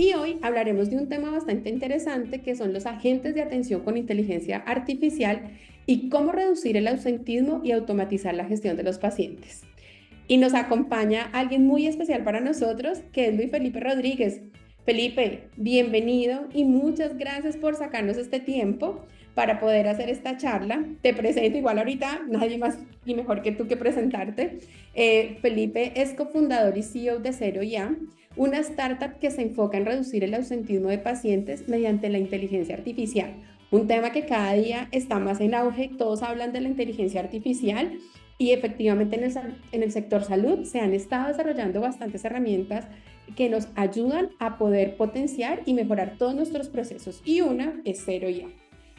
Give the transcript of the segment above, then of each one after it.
Y hoy hablaremos de un tema bastante interesante que son los agentes de atención con inteligencia artificial y cómo reducir el ausentismo y automatizar la gestión de los pacientes. Y nos acompaña alguien muy especial para nosotros, que es Luis Felipe Rodríguez. Felipe, bienvenido y muchas gracias por sacarnos este tiempo para poder hacer esta charla. Te presento igual ahorita, nadie más y mejor que tú que presentarte. Felipe es cofundador y CEO de Zero IA, una startup que se enfoca en reducir el ausentismo de pacientes mediante la inteligencia artificial. Un tema que cada día está más en auge, todos hablan de la inteligencia artificial y efectivamente en el sector salud se han estado desarrollando bastantes herramientas que nos ayudan a poder potenciar y mejorar todos nuestros procesos. Y una es Zero IA.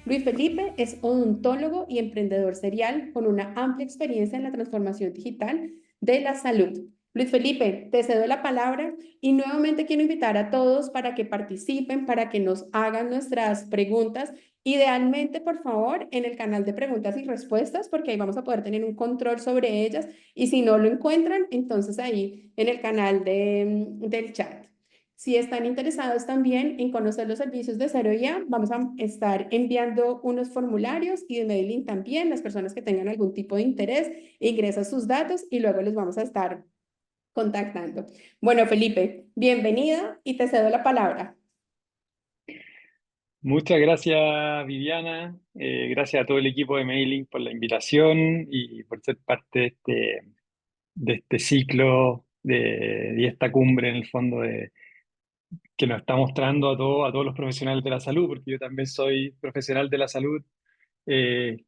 Luis Felipe es odontólogo y emprendedor serial con una amplia experiencia en la transformación digital de la salud. Luis Felipe, te cedo la palabra y nuevamente quiero invitar a todos para que participen, para que nos hagan nuestras preguntas. Idealmente, por favor, en el canal de preguntas y respuestas, porque ahí vamos a poder tener un control sobre ellas. Y si no lo encuentran, entonces ahí en el canal del chat. Si están interesados también en conocer los servicios de Zero IA, vamos a estar enviando unos formularios y de mailing también. Las personas que tengan algún tipo de interés, ingresan sus datos y luego les vamos a estar contactando. Bueno, Felipe, bienvenida y te cedo la palabra. Muchas gracias, Viviana. Gracias a todo el equipo de Mailing por la invitación y por ser parte de este ciclo de esta cumbre, en el fondo, que nos está mostrando a todos los profesionales de la salud, porque yo también soy profesional de la salud,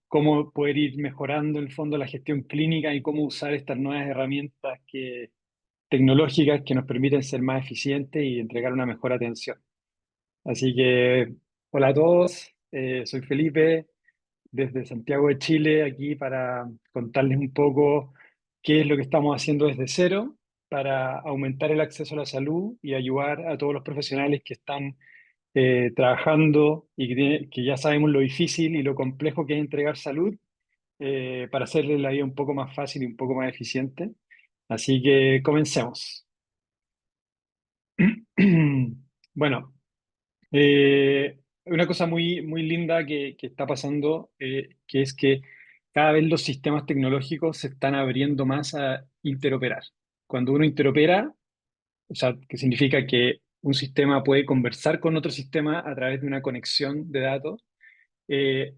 cómo poder ir mejorando, en el fondo, la gestión clínica y cómo usar estas nuevas herramientas tecnológicas que nos permiten ser más eficientes y entregar una mejor atención. Así que, hola a todos, soy Felipe desde Santiago de Chile, aquí para contarles un poco qué es lo que estamos haciendo desde cero para aumentar el acceso a la salud y ayudar a todos los profesionales que están trabajando y que ya sabemos lo difícil y lo complejo que es entregar salud, para hacerles la vida un poco más fácil y un poco más eficiente. Así que comencemos. Bueno. Una cosa muy, muy linda que está pasando, que es que cada vez los sistemas tecnológicos se están abriendo más a interoperar. Cuando uno interopera, o sea, que significa que un sistema puede conversar con otro sistema a través de una conexión de datos, eh,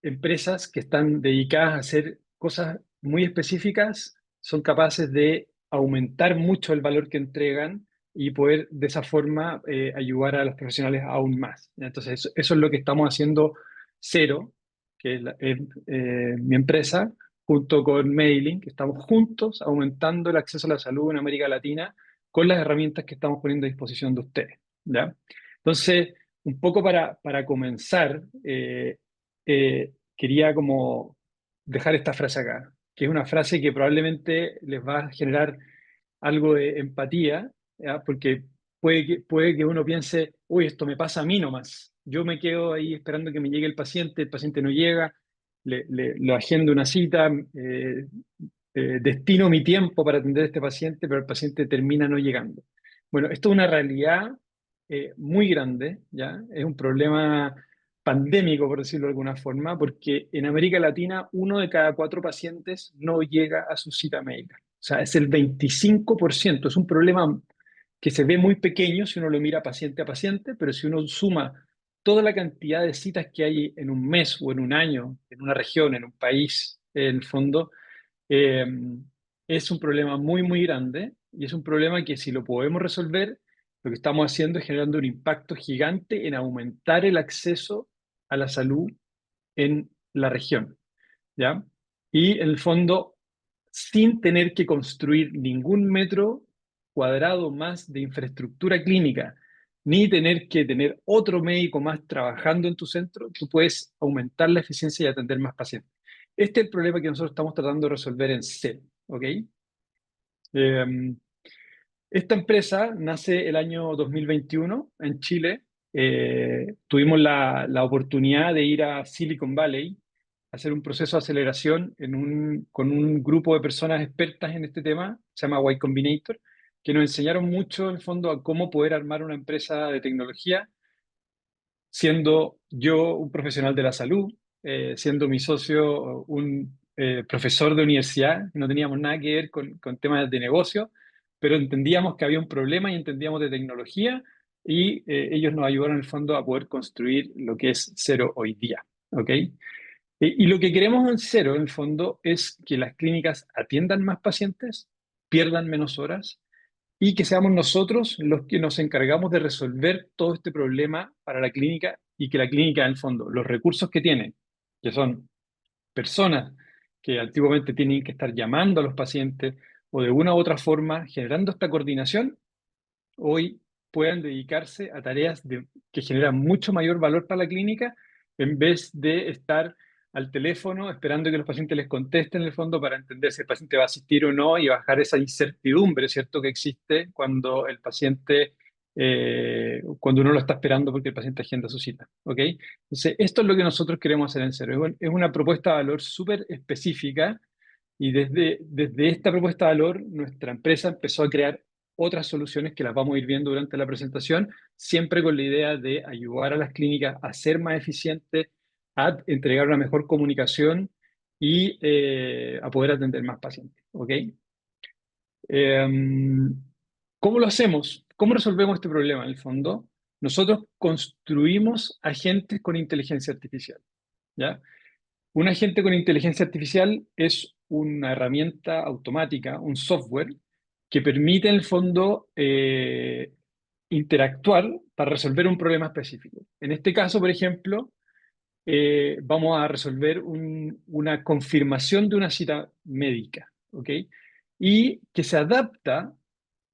empresas que están dedicadas a hacer cosas muy específicas son capaces de aumentar mucho el valor que entregan y poder de esa forma ayudar a los profesionales aún más. Entonces, eso es lo que estamos haciendo Cero, que es mi empresa, junto con Mailing, que estamos juntos aumentando el acceso a la salud en América Latina con las herramientas que estamos poniendo a disposición de ustedes. ¿Ya? Entonces, un poco para comenzar, quería como dejar esta frase acá, que es una frase que probablemente les va a generar algo de empatía, ¿ya? Porque puede que uno piense, uy, esto me pasa a mí nomás. Yo me quedo ahí esperando que me llegue el paciente no llega, lo agendo una cita, destino mi tiempo para atender a este paciente, pero el paciente termina no llegando. Bueno, esto es una realidad muy grande, ¿ya? Es un problema pandémico, por decirlo de alguna forma, porque en América Latina 1 de cada 4 pacientes no llega a su cita médica. O sea, es el 25%. Es un problema que se ve muy pequeño si uno lo mira paciente a paciente, pero si uno suma toda la cantidad de citas que hay en un mes o en un año, en una región, en un país, en el fondo, eh, es un problema muy, muy grande y es un problema que si lo podemos resolver, lo que estamos haciendo es generando un impacto gigante en aumentar el acceso a la salud en la región, ¿ya? Y en el fondo, sin tener que construir ningún metro cuadrado más de infraestructura clínica, ni tener que tener otro médico más trabajando en tu centro, tú puedes aumentar la eficiencia y atender más pacientes. Este es el problema que nosotros estamos tratando de resolver en C, ¿ok? Eh, Esta empresa nace el año 2021 en Chile. Tuvimos la oportunidad de ir a Silicon Valley a hacer un proceso de aceleración con un grupo de personas expertas en este tema, se llama Y Combinator, que nos enseñaron mucho en el fondo a cómo poder armar una empresa de tecnología siendo yo un profesional de la salud, siendo mi socio un profesor de universidad, no teníamos nada que ver con temas de negocio, pero entendíamos que había un problema y entendíamos de tecnología y ellos nos ayudaron en el fondo a poder construir lo que es Cero hoy día, ¿ok? Y lo que queremos en Cero, en el fondo, es que las clínicas atiendan más pacientes, pierdan menos horas y que seamos nosotros los que nos encargamos de resolver todo este problema para la clínica y que la clínica, en el fondo, los recursos que tiene, que son personas que antiguamente tienen que estar llamando a los pacientes o de una u otra forma generando esta coordinación, hoy puedan dedicarse a tareas que generan mucho mayor valor para la clínica en vez de estar al teléfono esperando que los pacientes les contesten en el fondo para entender si el paciente va a asistir o no y bajar esa incertidumbre, ¿cierto?, que existe cuando el paciente, cuando uno lo está esperando porque el paciente agenda su cita, ¿ok? Entonces, esto es lo que nosotros queremos hacer en Cero. Es una propuesta de valor súper específica y desde esta propuesta de valor, nuestra empresa empezó a crear otras soluciones que las vamos a ir viendo durante la presentación, siempre con la idea de ayudar a las clínicas a ser más eficientes, a entregar una mejor comunicación y a poder atender más pacientes. ¿Ok? Eh, ¿Cómo lo hacemos? ¿Cómo resolvemos este problema en el fondo? Nosotros construimos agentes con inteligencia artificial. ¿Ya? Un agente con inteligencia artificial es una herramienta automática, un software, que permite en el fondo interactuar para resolver un problema específico. En este caso, por ejemplo, vamos a resolver una confirmación de una cita médica, ¿ok? Y que se adapta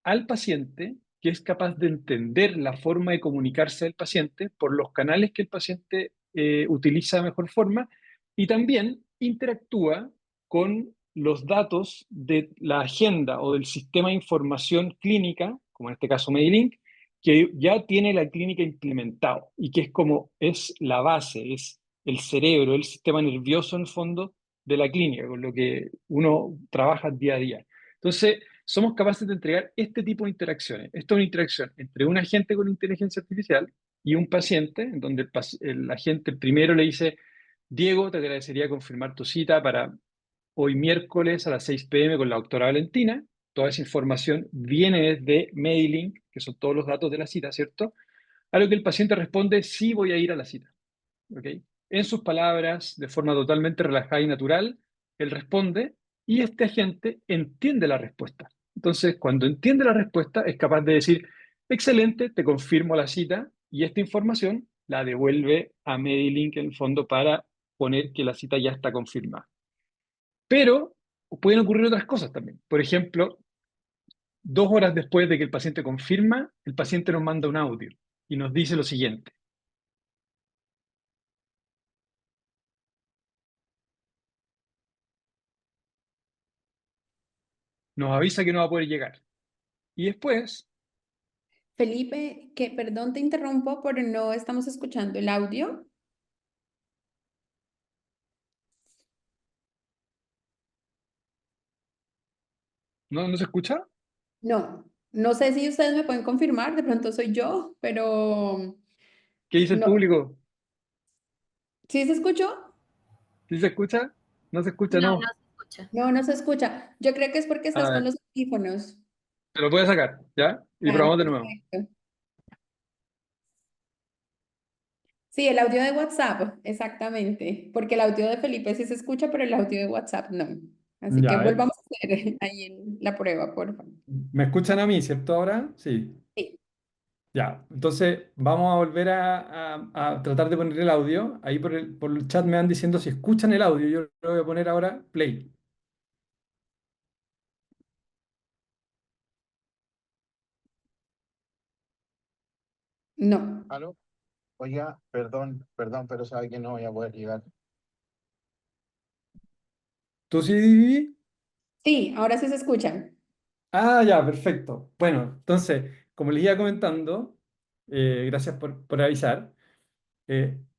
al paciente, que es capaz de entender la forma de comunicarse del paciente por los canales que el paciente utiliza de mejor forma y también interactúa con los datos de la agenda o del sistema de información clínica, como en este caso Medilink, que ya tiene la clínica implementado y que es como es la base, es el cerebro, el sistema nervioso en el fondo de la clínica, con lo que uno trabaja día a día. Entonces, somos capaces de entregar este tipo de interacciones. Esto es una interacción entre un agente con inteligencia artificial y un paciente, en donde el agente primero le dice, Diego, te agradecería confirmar tu cita para hoy miércoles a las 6 p.m. con la doctora Valentina. Toda esa información viene desde Mailink, que son todos los datos de la cita, ¿cierto? A lo que el paciente responde, sí voy a ir a la cita. ¿Ok? En sus palabras, de forma totalmente relajada y natural, él responde y este agente entiende la respuesta. Entonces, cuando entiende la respuesta, es capaz de decir, excelente, te confirmo la cita y esta información la devuelve a Medilink en el fondo para poner que la cita ya está confirmada. Pero pueden ocurrir otras cosas también. Por ejemplo, 2 horas después de que el paciente confirma, el paciente nos manda un audio y nos dice lo siguiente. Nos avisa que no va a poder llegar. Y después, Felipe, que perdón te interrumpo, pero no estamos escuchando el audio. ¿no se escucha? No, no sé si ustedes me pueden confirmar, de pronto soy yo, pero ¿Qué dice el no. público? ¿Sí se escuchó? ¿Sí se escucha? ¿No se escucha? No, no No. se escucha. No, no se escucha. Yo creo que es porque A estás con ver, los audífonos. te lo puedes sacar, ¿ya? Y Ah, probamos de nuevo. perfecto. Sí, el audio de WhatsApp, exactamente, porque el audio de Felipe sí se escucha, pero el audio de WhatsApp no. Así que Ya, a ver. volvamos a hacer ahí la prueba, por favor. ¿Me escuchan a mí, cierto? Ahora sí. Sí, Ya, entonces vamos a volver a tratar de poner el audio. Ahí por el chat me van diciendo si escuchan el audio. Yo lo voy a poner ahora play. no. ¿Aló? Oiga, perdón, pero sabe que no voy a poder llegar. ¿Tú sí, Vivi? Sí, ahora sí se escucha. Ah, ya, perfecto. Bueno, entonces, como les iba comentando, gracias por avisar.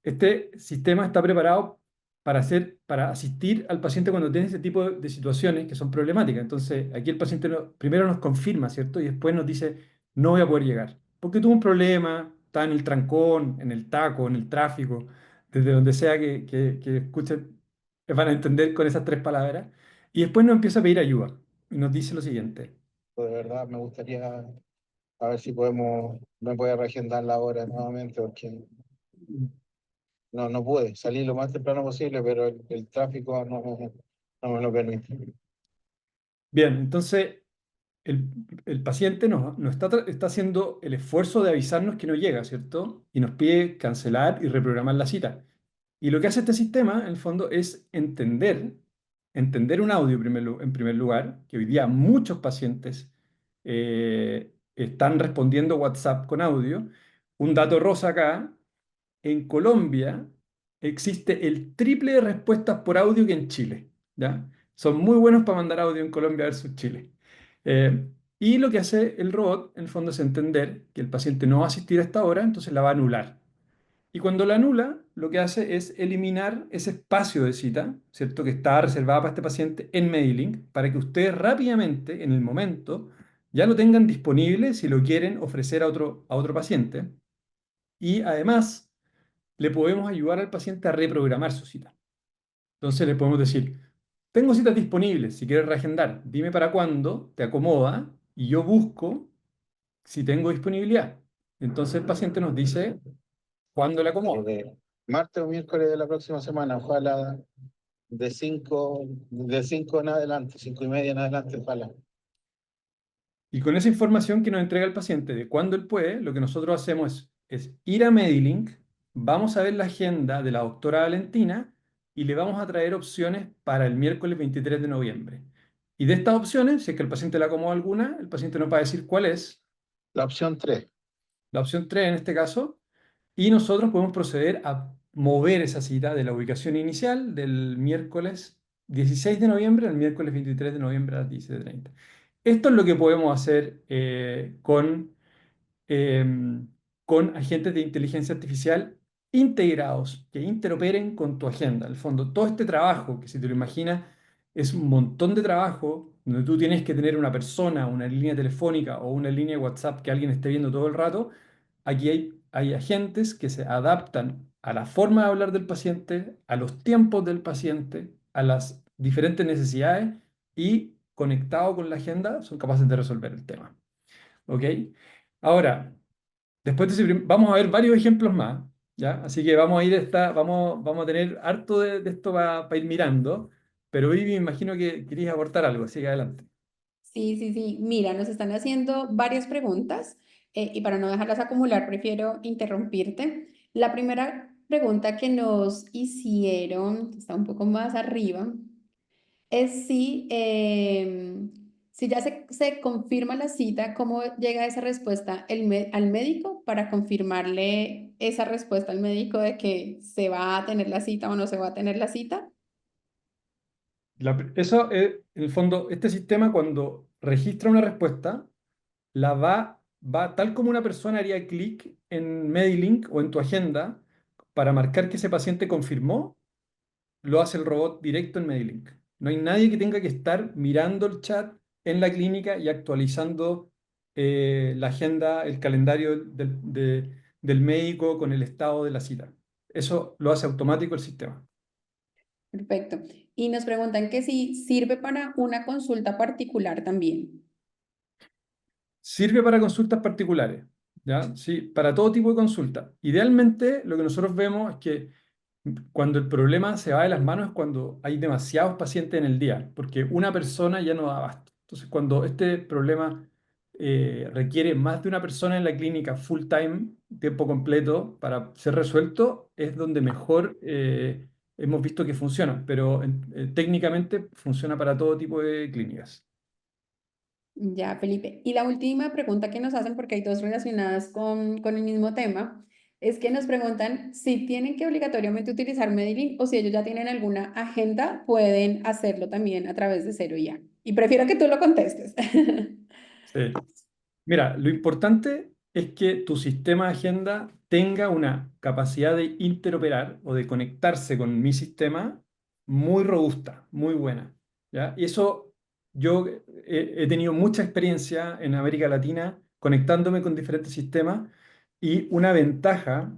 Este sistema está preparado para asistir al paciente cuando tiene ese tipo de situaciones que son problemáticas. Entonces, aquí el paciente primero nos confirma, ¿cierto? Y después nos dice, no voy a poder llegar, porque tuvo un problema, está en el trancón, en el taco, en el tráfico, desde donde sea que escuchen, van a entender con esas tres palabras. Y después nos empieza a pedir ayuda y nos dice lo siguiente. De verdad, me gustaría a ver si me puede reagendar la hora nuevamente, porque no pude salir lo más temprano posible, pero el tráfico no me lo permite. Bien, entonces el, el paciente nos está haciendo el esfuerzo de avisarnos que no llega, ¿cierto? Y nos pide cancelar y reprogramar la cita. Y lo que hace este sistema, en el fondo, es entender un audio en primer lugar, que hoy día muchos pacientes están respondiendo WhatsApp con audio. Un dato rosa acá, en Colombia existe el triple de respuestas por audio que en Chile, ¿ya? Son muy buenos para mandar audio en Colombia versus Chile. Eh, y lo que hace el robot, en el fondo, es entender que el paciente no va a asistir a esta hora, entonces la va a anular. Y cuando la anula, lo que hace es eliminar ese espacio de cita, ¿cierto? Que está reservado para este paciente en Medilink, para que ustedes rápidamente, en el momento, ya lo tengan disponible si lo quieren ofrecer a otro paciente. Y además, le podemos ayudar al paciente a reprogramar su cita. Entonces le podemos decir, tengo citas disponibles, si quieres reagendar, dime para cuándo, te acomoda, y yo busco si tengo disponibilidad. Entonces el paciente nos dice cuándo le acomoda. De martes o miércoles de la próxima semana, ojalá de 5 en adelante, 5:30 en adelante, ojalá. Y con esa información que nos entrega el paciente de cuándo él puede, lo que nosotros hacemos es ir a Medilink, vamos a ver la agenda de la doctora Valentina y le vamos a traer opciones para el miércoles 23 de noviembre. Y de estas opciones, si es que el paciente le acomoda alguna, el paciente nos va a decir cuál es, La opción 3. la opción 3 en este caso, y nosotros podemos proceder a mover esa cita de la ubicación inicial del miércoles 16 de noviembre al miércoles 23 de noviembre a las 17:30. Esto es lo que podemos hacer eh, con agentes de inteligencia artificial integrados, que interoperen con tu agenda. En el fondo, todo este trabajo, que si te lo imaginas, es un montón de trabajo donde tú tienes que tener una persona, una línea telefónica o una línea de WhatsApp que alguien esté viendo todo el rato. Aquí hay agentes que se adaptan a la forma de hablar del paciente, a los tiempos del paciente, a las diferentes necesidades y conectado con la agenda son capaces de resolver el tema. ¿Ok? Ahora, después de vamos a ver varios ejemplos más, ¿ya? Así que vamos a ir vamos a tener harto de esto para ir mirando, pero Vivi, me imagino que querías aportar algo, así que adelante. Sí, sí, sí. Mira, nos están haciendo varias preguntas y para no dejarlas acumular, prefiero interrumpirte. La primera pregunta que nos hicieron, que está un poco más arriba, es si ya se confirma la cita, ¿cómo llega esa respuesta al médico para confirmarle esa respuesta al médico de que se va a tener la cita o no se va a tener la cita? Eso es, en el fondo, este sistema cuando registra una respuesta, tal como una persona haría clic en Medilink o en tu agenda para marcar que ese paciente confirmó, lo hace el robot directo en Medilink. No hay nadie que tenga que estar mirando el chat en la clínica y actualizando la agenda, el calendario del médico con el estado de la cita. Eso lo hace automático el sistema. Perfecto. Y nos preguntan que si sirve para una consulta particular también. Sirve para consultas particulares, ¿ya? Sí, para todo tipo de consulta. Idealmente, lo que nosotros vemos es que cuando el problema se va de las manos es cuando hay demasiados pacientes en el día, porque una persona ya no da abasto. Entonces, cuando este problema requiere más de una persona en la clínica full time, tiempo completo, para ser resuelto, es donde mejor hemos visto que funciona, pero técnicamente funciona para todo tipo de clínicas. Ya, Felipe. Y la última pregunta que nos hacen, porque hay dos relacionadas con el mismo tema, es que nos preguntan si tienen que obligatoriamente utilizar Medellín o si ellos ya tienen alguna agenda, pueden hacerlo también a través de Cero ya. Y prefiero que tú lo contestes. Sí. Mira, lo importante es que tu sistema de agenda tenga una capacidad de interoperar o de conectarse con mi sistema muy robusta, muy buena, ¿ya? Y eso yo he tenido mucha experiencia en América Latina conectándome con diferentes sistemas y una ventaja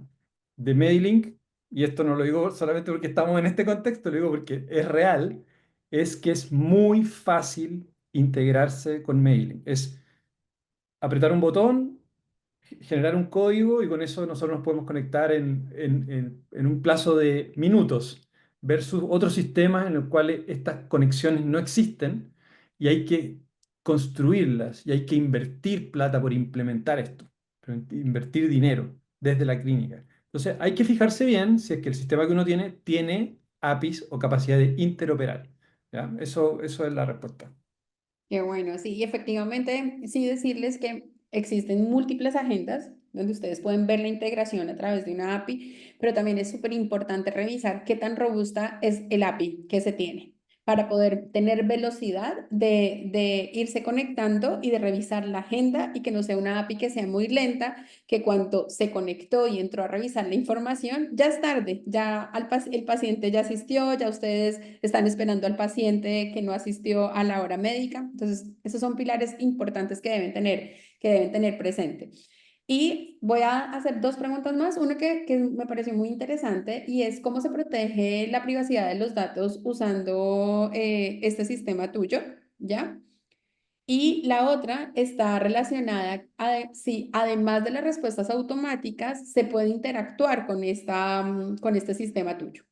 de Mailink, y esto no lo digo solamente porque estamos en este contexto, lo digo porque es real, es que es muy fácil integrarse con Mailink. Es apretar un botón, generar un código y con eso nosotros nos podemos conectar en un plazo de minutos versus otros sistemas en los cuales estas conexiones no existen y hay que construirlas y hay que invertir plata por implementar esto, invertir dinero desde la clínica. Entonces hay que fijarse bien si es que el sistema que uno tiene APIs o capacidad de interoperar. ¿Ya? Eso es la respuesta. Qué bueno, sí, y efectivamente, sí decirles que existen múltiples agendas donde ustedes pueden ver la integración a través de una API, pero también es súper importante revisar qué tan robusta es el API que se tiene para poder tener velocidad de irse conectando y de revisar la agenda y que no sea una API que sea muy lenta, que cuando se conectó y entró a revisar la información, ya es tarde, ya el paciente ya asistió, ya ustedes están esperando al paciente que no asistió a la hora médica. Entonces, esos son pilares importantes que deben tener presente. Y voy a hacer dos preguntas más. Una que me pareció muy interesante y es cómo se protege la privacidad de los datos usando este sistema tuyo, ¿ya? Y la otra está relacionada a si además de las respuestas automáticas se puede interactuar con con este sistema tuyo.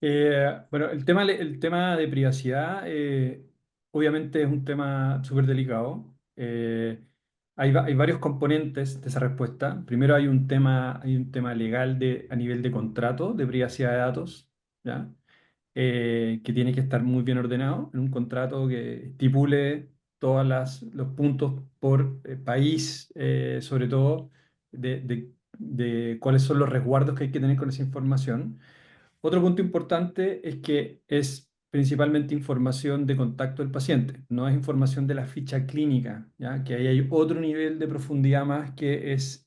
Bueno, el tema de privacidad obviamente es un tema súper delicado. Hay varios componentes de esa respuesta. Primero hay un tema legal a nivel de contrato de privacidad de datos, ¿ya? Que tiene que estar muy bien ordenado en un contrato que estipule los puntos por país, sobre todo de cuáles son los resguardos que hay que tener con esa información. Otro punto importante es que es principalmente información de contacto del paciente, no es información de la ficha clínica, ¿ya? Que ahí hay otro nivel de profundidad más que es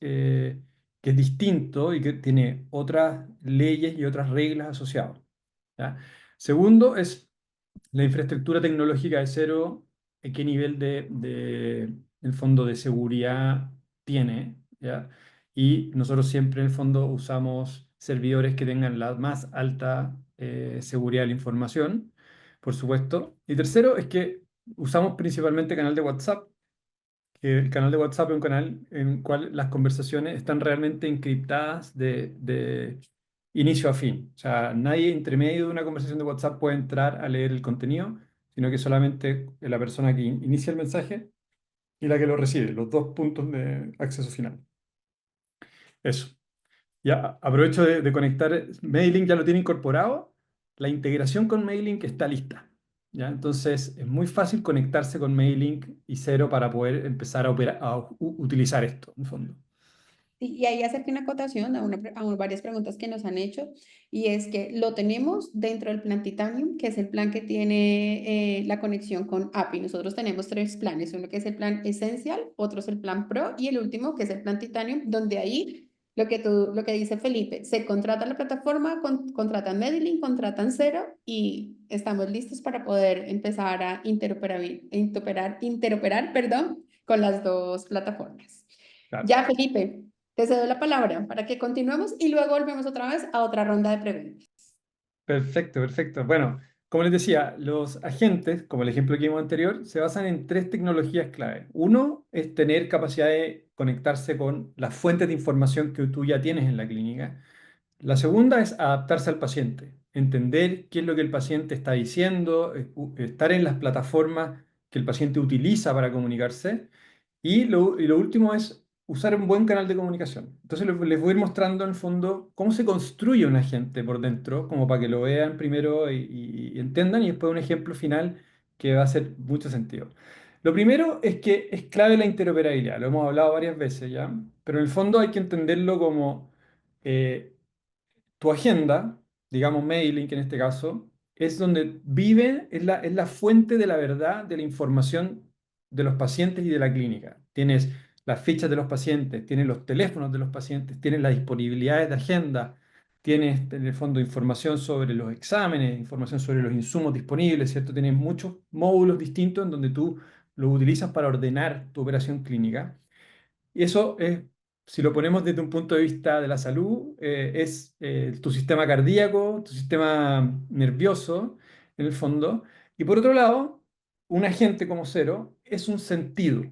distinto y que tiene otras leyes y otras reglas asociadas, ¿ya? Segundo es la infraestructura tecnológica de cero, qué nivel en el fondo, de seguridad tiene, ¿ya? Y nosotros siempre, en el fondo, usamos servidores que tengan la más alta seguridad de la información, por supuesto. Y tercero es que usamos principalmente canal de WhatsApp, que el canal de WhatsApp es un canal en el cual las conversaciones están realmente encriptadas de inicio a fin. O sea, nadie entre medio de una conversación de WhatsApp puede entrar a leer el contenido, sino que solamente la persona que inicia el mensaje y la que lo recibe, los dos puntos de acceso final. Eso. Ya aprovecho de conectar. Mailink ya lo tiene incorporado. La integración con Mailink está lista. ¿Ya? Entonces es muy fácil conectarse con Mailink y Cero para poder empezar a utilizar esto, en fondo. Y ahí acerca una acotación varias preguntas que nos han hecho, y es que lo tenemos dentro del plan Titanium, que es el plan que tiene la conexión con API. Nosotros tenemos tres planes, uno que es el plan Essential, otro es el plan Pro y el último que es el plan Titanium, donde ahí lo que dice Felipe, se contrata la plataforma, contratan Medlink, contratan Cero y estamos listos para poder empezar a interoperar, perdón, con las dos plataformas. Claro. Ya, Felipe. Te cedo la palabra para que continuemos y luego volvemos otra vez a otra ronda de preguntas. Perfecto, perfecto. Bueno, como les decía, los agentes, como el ejemplo que vimos anterior, se basan en tres tecnologías clave. Uno es tener capacidad de conectarse con las fuentes de información que tú ya tienes en la clínica. La segunda es adaptarse al paciente, entender qué es lo que el paciente está diciendo, estar en las plataformas que el paciente utiliza para comunicarse. Y lo último es usar un buen canal de comunicación. Entonces les voy a ir mostrando en el fondo cómo se construye un agente por dentro, como para que lo vean primero y entiendan, y después un ejemplo final que va a hacer mucho sentido. Lo primero es que es clave la interoperabilidad, lo hemos hablado varias veces ya, pero en el fondo hay que entenderlo como eh, tu agenda, digamos Mailink en este caso, es donde vive, es la fuente de la verdad de la información de los pacientes y de la clínica. Tienes las fichas de los pacientes, tienes los teléfonos de los pacientes, tienes las disponibilidades de agenda, tienes en el fondo información sobre los exámenes, información sobre los insumos disponibles, ¿cierto? Tienes muchos módulos distintos en donde tú los utilizas para ordenar tu operación clínica. Y eso es, si lo ponemos desde un punto de vista de la salud, es tu sistema cardíaco, tu sistema nervioso, en el fondo. Y por otro lado, un agente como cero es un sentido,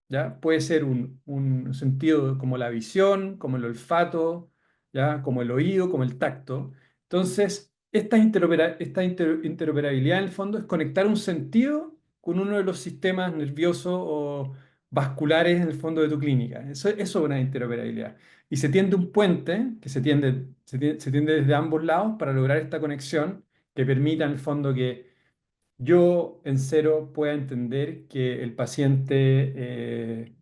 ¿ya? Puede ser un sentido como la visión, como el olfato, ¿ya? Como el oído, como el tacto. Entonces, interoperabilidad en el fondo es conectar un sentido con uno de los sistemas nerviosos o vasculares en el fondo de tu clínica. Eso es una interoperabilidad. Y se tiende un puente que se tiende desde ambos lados para lograr esta conexión que permita en el fondo que yo en cero pueda entender que el paciente,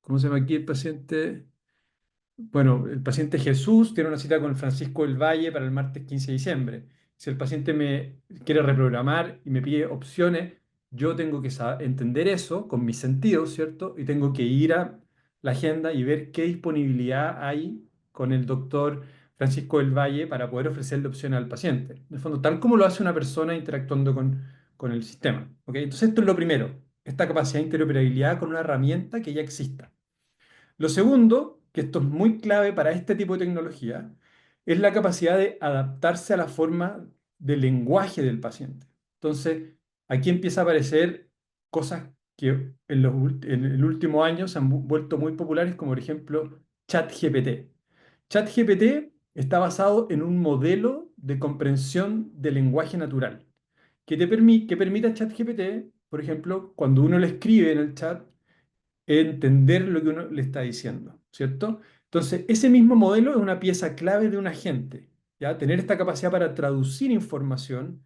¿cómo se llama aquí el paciente? Bueno, el paciente Jesús tiene una cita con Francisco del Valle para el martes 15 de diciembre. Si el paciente me quiere reprogramar y me pide opciones, yo tengo que entender eso con mis sentidos, ¿cierto? Y tengo que ir a la agenda y ver qué disponibilidad hay con el doctor Francisco del Valle para poder ofrecerle opciones al paciente. En el fondo, tal como lo hace una persona interactuando con el sistema. ¿Ok? Entonces, esto es lo primero, esta capacidad de interoperabilidad con una herramienta que ya exista. Lo segundo, que esto es muy clave para este tipo de tecnología, es la capacidad de adaptarse a la forma del lenguaje del paciente. Entonces, aquí empieza a aparecer cosas que en el último año se han vuelto muy populares, como por ejemplo ChatGPT. ChatGPT está basado en un modelo de comprensión del lenguaje natural, que permite a ChatGPT, por ejemplo, cuando uno le escribe en el chat, entender lo que uno le está diciendo, ¿cierto? Entonces, ese mismo modelo es una pieza clave de un agente, ¿ya? Tener esta capacidad para traducir información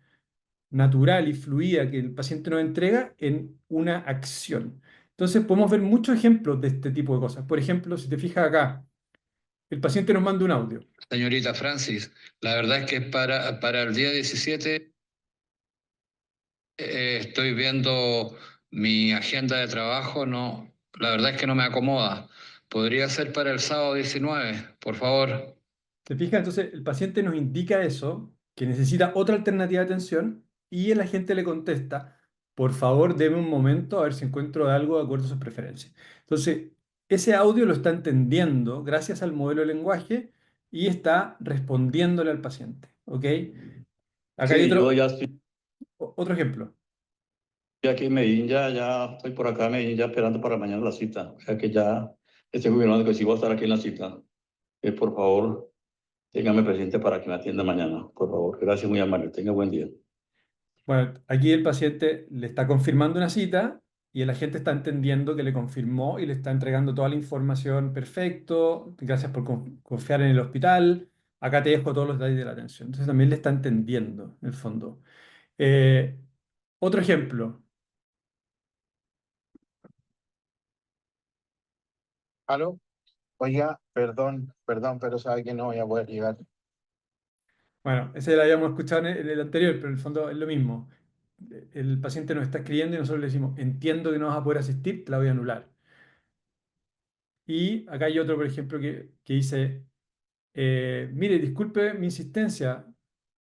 natural y fluida que el paciente nos entrega en una acción. Entonces, podemos ver muchos ejemplos de este tipo de cosas. Por ejemplo, si te fijas acá, el paciente nos manda un audio. Señorita Francis, la verdad es que para el día 17 estoy viendo mi agenda de trabajo, no, la verdad es que no me acomoda. ¿Podría ser para el sábado 19, por favor? ¿Te fijas? Entonces, el paciente nos indica eso, que necesita otra alternativa de atención, y el agente le contesta, por favor, deme un momento a ver si encuentro algo de acuerdo a sus preferencias. Entonces, ese audio lo está entendiendo gracias al modelo de lenguaje y está respondiéndole al paciente. ¿Ok? Acá hay Sí, yo ya estoy otro ejemplo. aquí en Medellín, ya estoy por acá en Medellín, ya esperando para mañana la cita. O sea que ya estoy confirmando que sí voy a estar aquí en la cita. Por favor, téngame presente para que me atienda mañana. Por favor, gracias, muy amable. Tenga buen día. Bueno, aquí el paciente le está confirmando una cita y el agente está entendiendo que le confirmó y le está entregando toda la información perfecto. Gracias por confiar en el hospital. Acá te dejo todos los detalles de la atención. Entonces también le está entendiendo, en el fondo. Eh, otro ejemplo. ¿Aló? Oiga, perdón, pero sabe que no voy a poder llegar. Bueno, ese lo habíamos escuchado en el anterior, pero en el fondo es lo mismo. El paciente nos está escribiendo y nosotros le decimos, entiendo que no vas a poder asistir, te la voy a anular. Y acá hay otro, por ejemplo, que dice, mire, disculpe mi insistencia,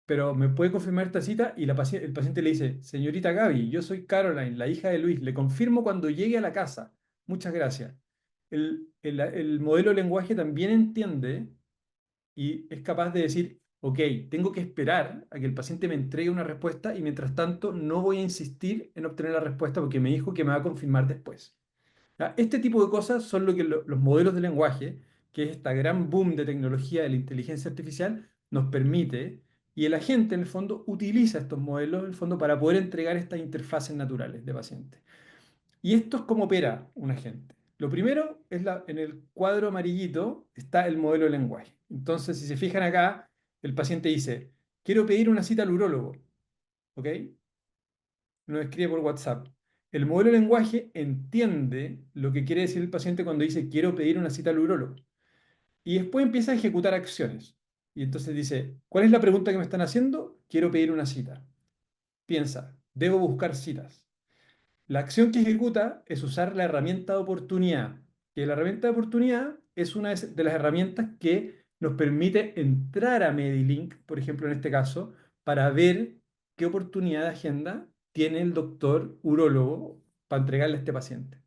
pero ¿me puede confirmar esta cita? Y el paciente le dice, señorita Gaby, yo soy Caroline, la hija de Luis, le confirmo cuando llegue a la casa. Muchas gracias. El modelo de lenguaje también entiende y es capaz de decir, ok, tengo que esperar a que el paciente me entregue una respuesta y mientras tanto no voy a insistir en obtener la respuesta porque me dijo que me va a confirmar después. ¿Ya? Este tipo de cosas son lo que los modelos de lenguaje, que es esta gran boom de tecnología de la inteligencia artificial, nos permite, y el agente en el fondo utiliza estos modelos en el fondo para poder entregar estas interfaces naturales de paciente. Y esto es cómo opera un agente. Lo primero es en el cuadro amarillito está el modelo de lenguaje. Entonces, si se fijan acá, el paciente dice, quiero pedir una cita al urólogo. ¿Ok? Nos escribe por WhatsApp. El modelo de lenguaje entiende lo que quiere decir el paciente cuando dice quiero pedir una cita al urólogo. Y después empieza a ejecutar acciones. Y entonces dice, ¿cuál es la pregunta que me están haciendo? Quiero pedir una cita. Piensa, debo buscar citas. La acción que ejecuta es usar la herramienta de oportunidad, que la herramienta de oportunidad es una de las herramientas que nos permite entrar a Medilink, por ejemplo, en este caso, para ver qué oportunidad de agenda tiene el doctor urólogo para entregarle a este paciente.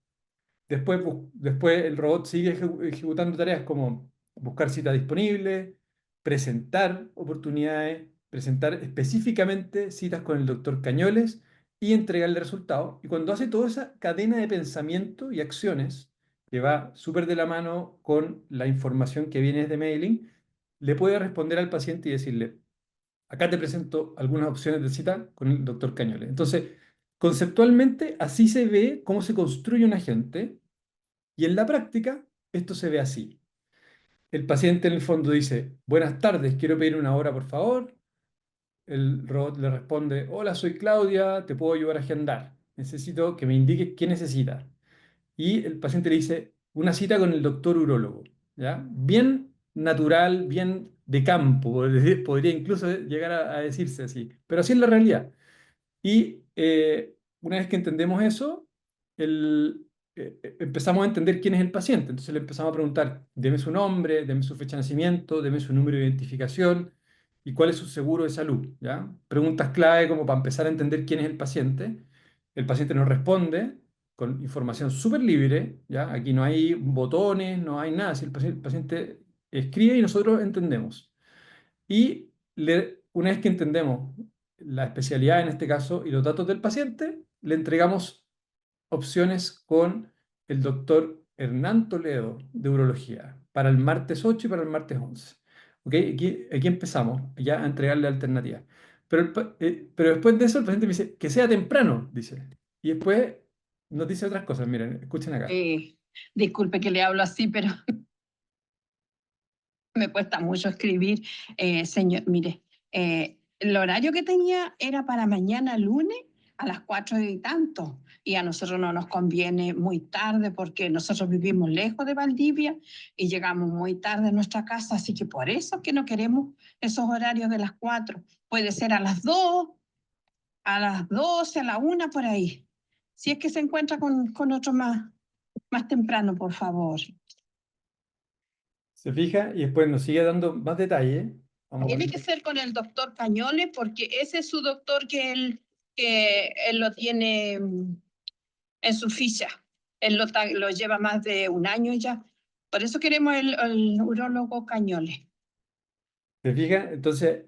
Después el robot sigue ejecutando tareas como buscar citas disponibles, presentar oportunidades, presentar específicamente citas con el doctor Cañoles y entregarle resultados. Y cuando hace toda esa cadena de pensamiento y acciones, que va súper de la mano con la información que viene desde mailing, le puede responder al paciente y decirle, acá te presento algunas opciones de cita con el doctor Cañoles. Entonces, conceptualmente, así se ve cómo se construye un agente y en la práctica, esto se ve así. El paciente en el fondo dice, buenas tardes, quiero pedir una hora, por favor. El robot le responde, hola, soy Claudia, te puedo ayudar a agendar. Necesito que me indiques qué necesita. Y el paciente le dice, una cita con el doctor urólogo. ¿Ya? Bien natural, bien de campo, podría incluso llegar a decirse así. Pero así es la realidad. Y una vez que entendemos eso, empezamos a entender quién es el paciente. Entonces le empezamos a preguntar, deme su nombre, deme su fecha de nacimiento, deme su número de identificación y cuál es su seguro de salud. ¿Ya? Preguntas clave como para empezar a entender quién es el paciente. El paciente nos responde con información súper libre. ¿Ya? Aquí no hay botones, no hay nada. Si el paciente escribe y nosotros entendemos. Y una vez que entendemos la especialidad en este caso y los datos del paciente, le entregamos opciones con el doctor Hernán Toledo de urología para el martes 8 y para el martes 11. ¿Ok? Aquí empezamos ya a entregarle alternativas. Pero después de eso el paciente me dice que sea temprano, dice. Y después nos dice otras cosas. Miren, escuchen acá. Disculpe que le hablo así, pero me cuesta mucho escribir. Señor, mire, el horario que tenía era para mañana lunes a las 4 y tanto. Y a nosotros no nos conviene muy tarde porque nosotros vivimos lejos de Valdivia y llegamos muy tarde a nuestra casa. Así que por eso es que no queremos esos horarios de las 4. Puede ser a las 2, a las 12, a la 1, por ahí. Si es que se encuentra con otro más temprano, por favor. Se fija y después nos sigue dando más detalles. Tiene que ser con el doctor Cañoles porque ese es su doctor que él lo tiene en su ficha. Él lo lleva más de un año ya. Por eso queremos el urólogo Cañoles. ¿Se fija? Entonces,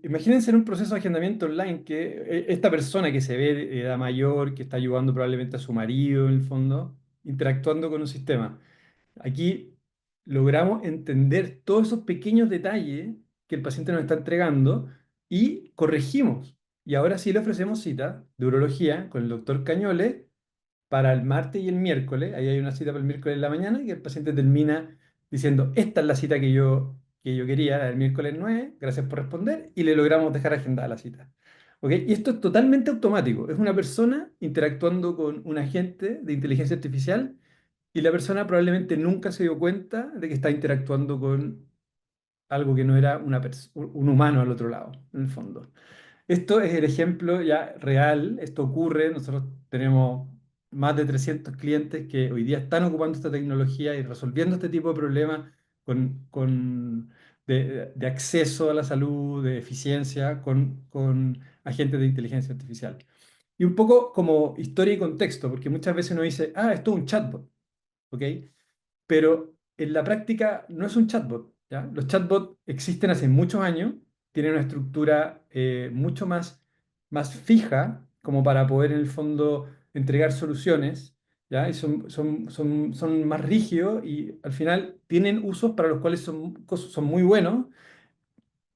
imagínense en un proceso de agendamiento online que esta persona que se ve de edad mayor, que está ayudando probablemente a su marido en el fondo, interactuando con un sistema. Aquí logramos entender todos esos pequeños detalles que el paciente nos está entregando y corregimos. Y ahora sí le ofrecemos cita de urología con el doctor Cañoles para el martes y el miércoles. Ahí hay una cita para el miércoles en la mañana y el paciente termina diciendo, esta es la cita que yo quería, la del miércoles 9, gracias por responder, y le logramos dejar agendada la cita. ¿Ok? Y esto es totalmente automático. Es una persona interactuando con un agente de inteligencia artificial y la persona probablemente nunca se dio cuenta de que está interactuando con algo que no era un humano al otro lado, en el fondo. Esto es el ejemplo ya real, esto ocurre, nosotros tenemos más de 300 clientes que hoy día están ocupando esta tecnología y resolviendo este tipo de problemas de acceso a la salud, de eficiencia, con agentes de inteligencia artificial. Y un poco como historia y contexto, porque muchas veces uno dice, esto es un chatbot, ¿ok? Pero en la práctica no es un chatbot, ¿ya? Los chatbots existen hace muchos años, tienen una estructura mucho más fija como para poder en el fondo entregar soluciones, ¿ya? Y son más rígidos y al final tienen usos para los cuales son muy buenos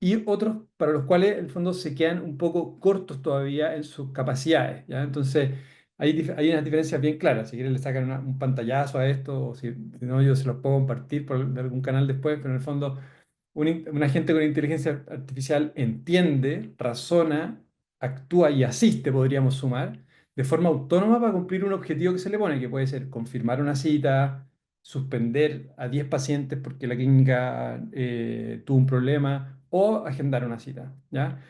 y otros para los cuales en el fondo se quedan un poco cortos todavía en sus capacidades, ¿ya? Entonces, hay unas diferencias bien claras. Si quieren le sacan un pantallazo a esto, o si no, yo se los puedo compartir por algún canal después, pero en el fondo un agente con inteligencia artificial entiende, razona, actúa y asiste, podríamos sumar, de forma autónoma para cumplir un objetivo que se le pone, que puede ser confirmar una cita, suspender a 10 pacientes porque la clínica tuvo un problema o agendar una cita, ¿ya?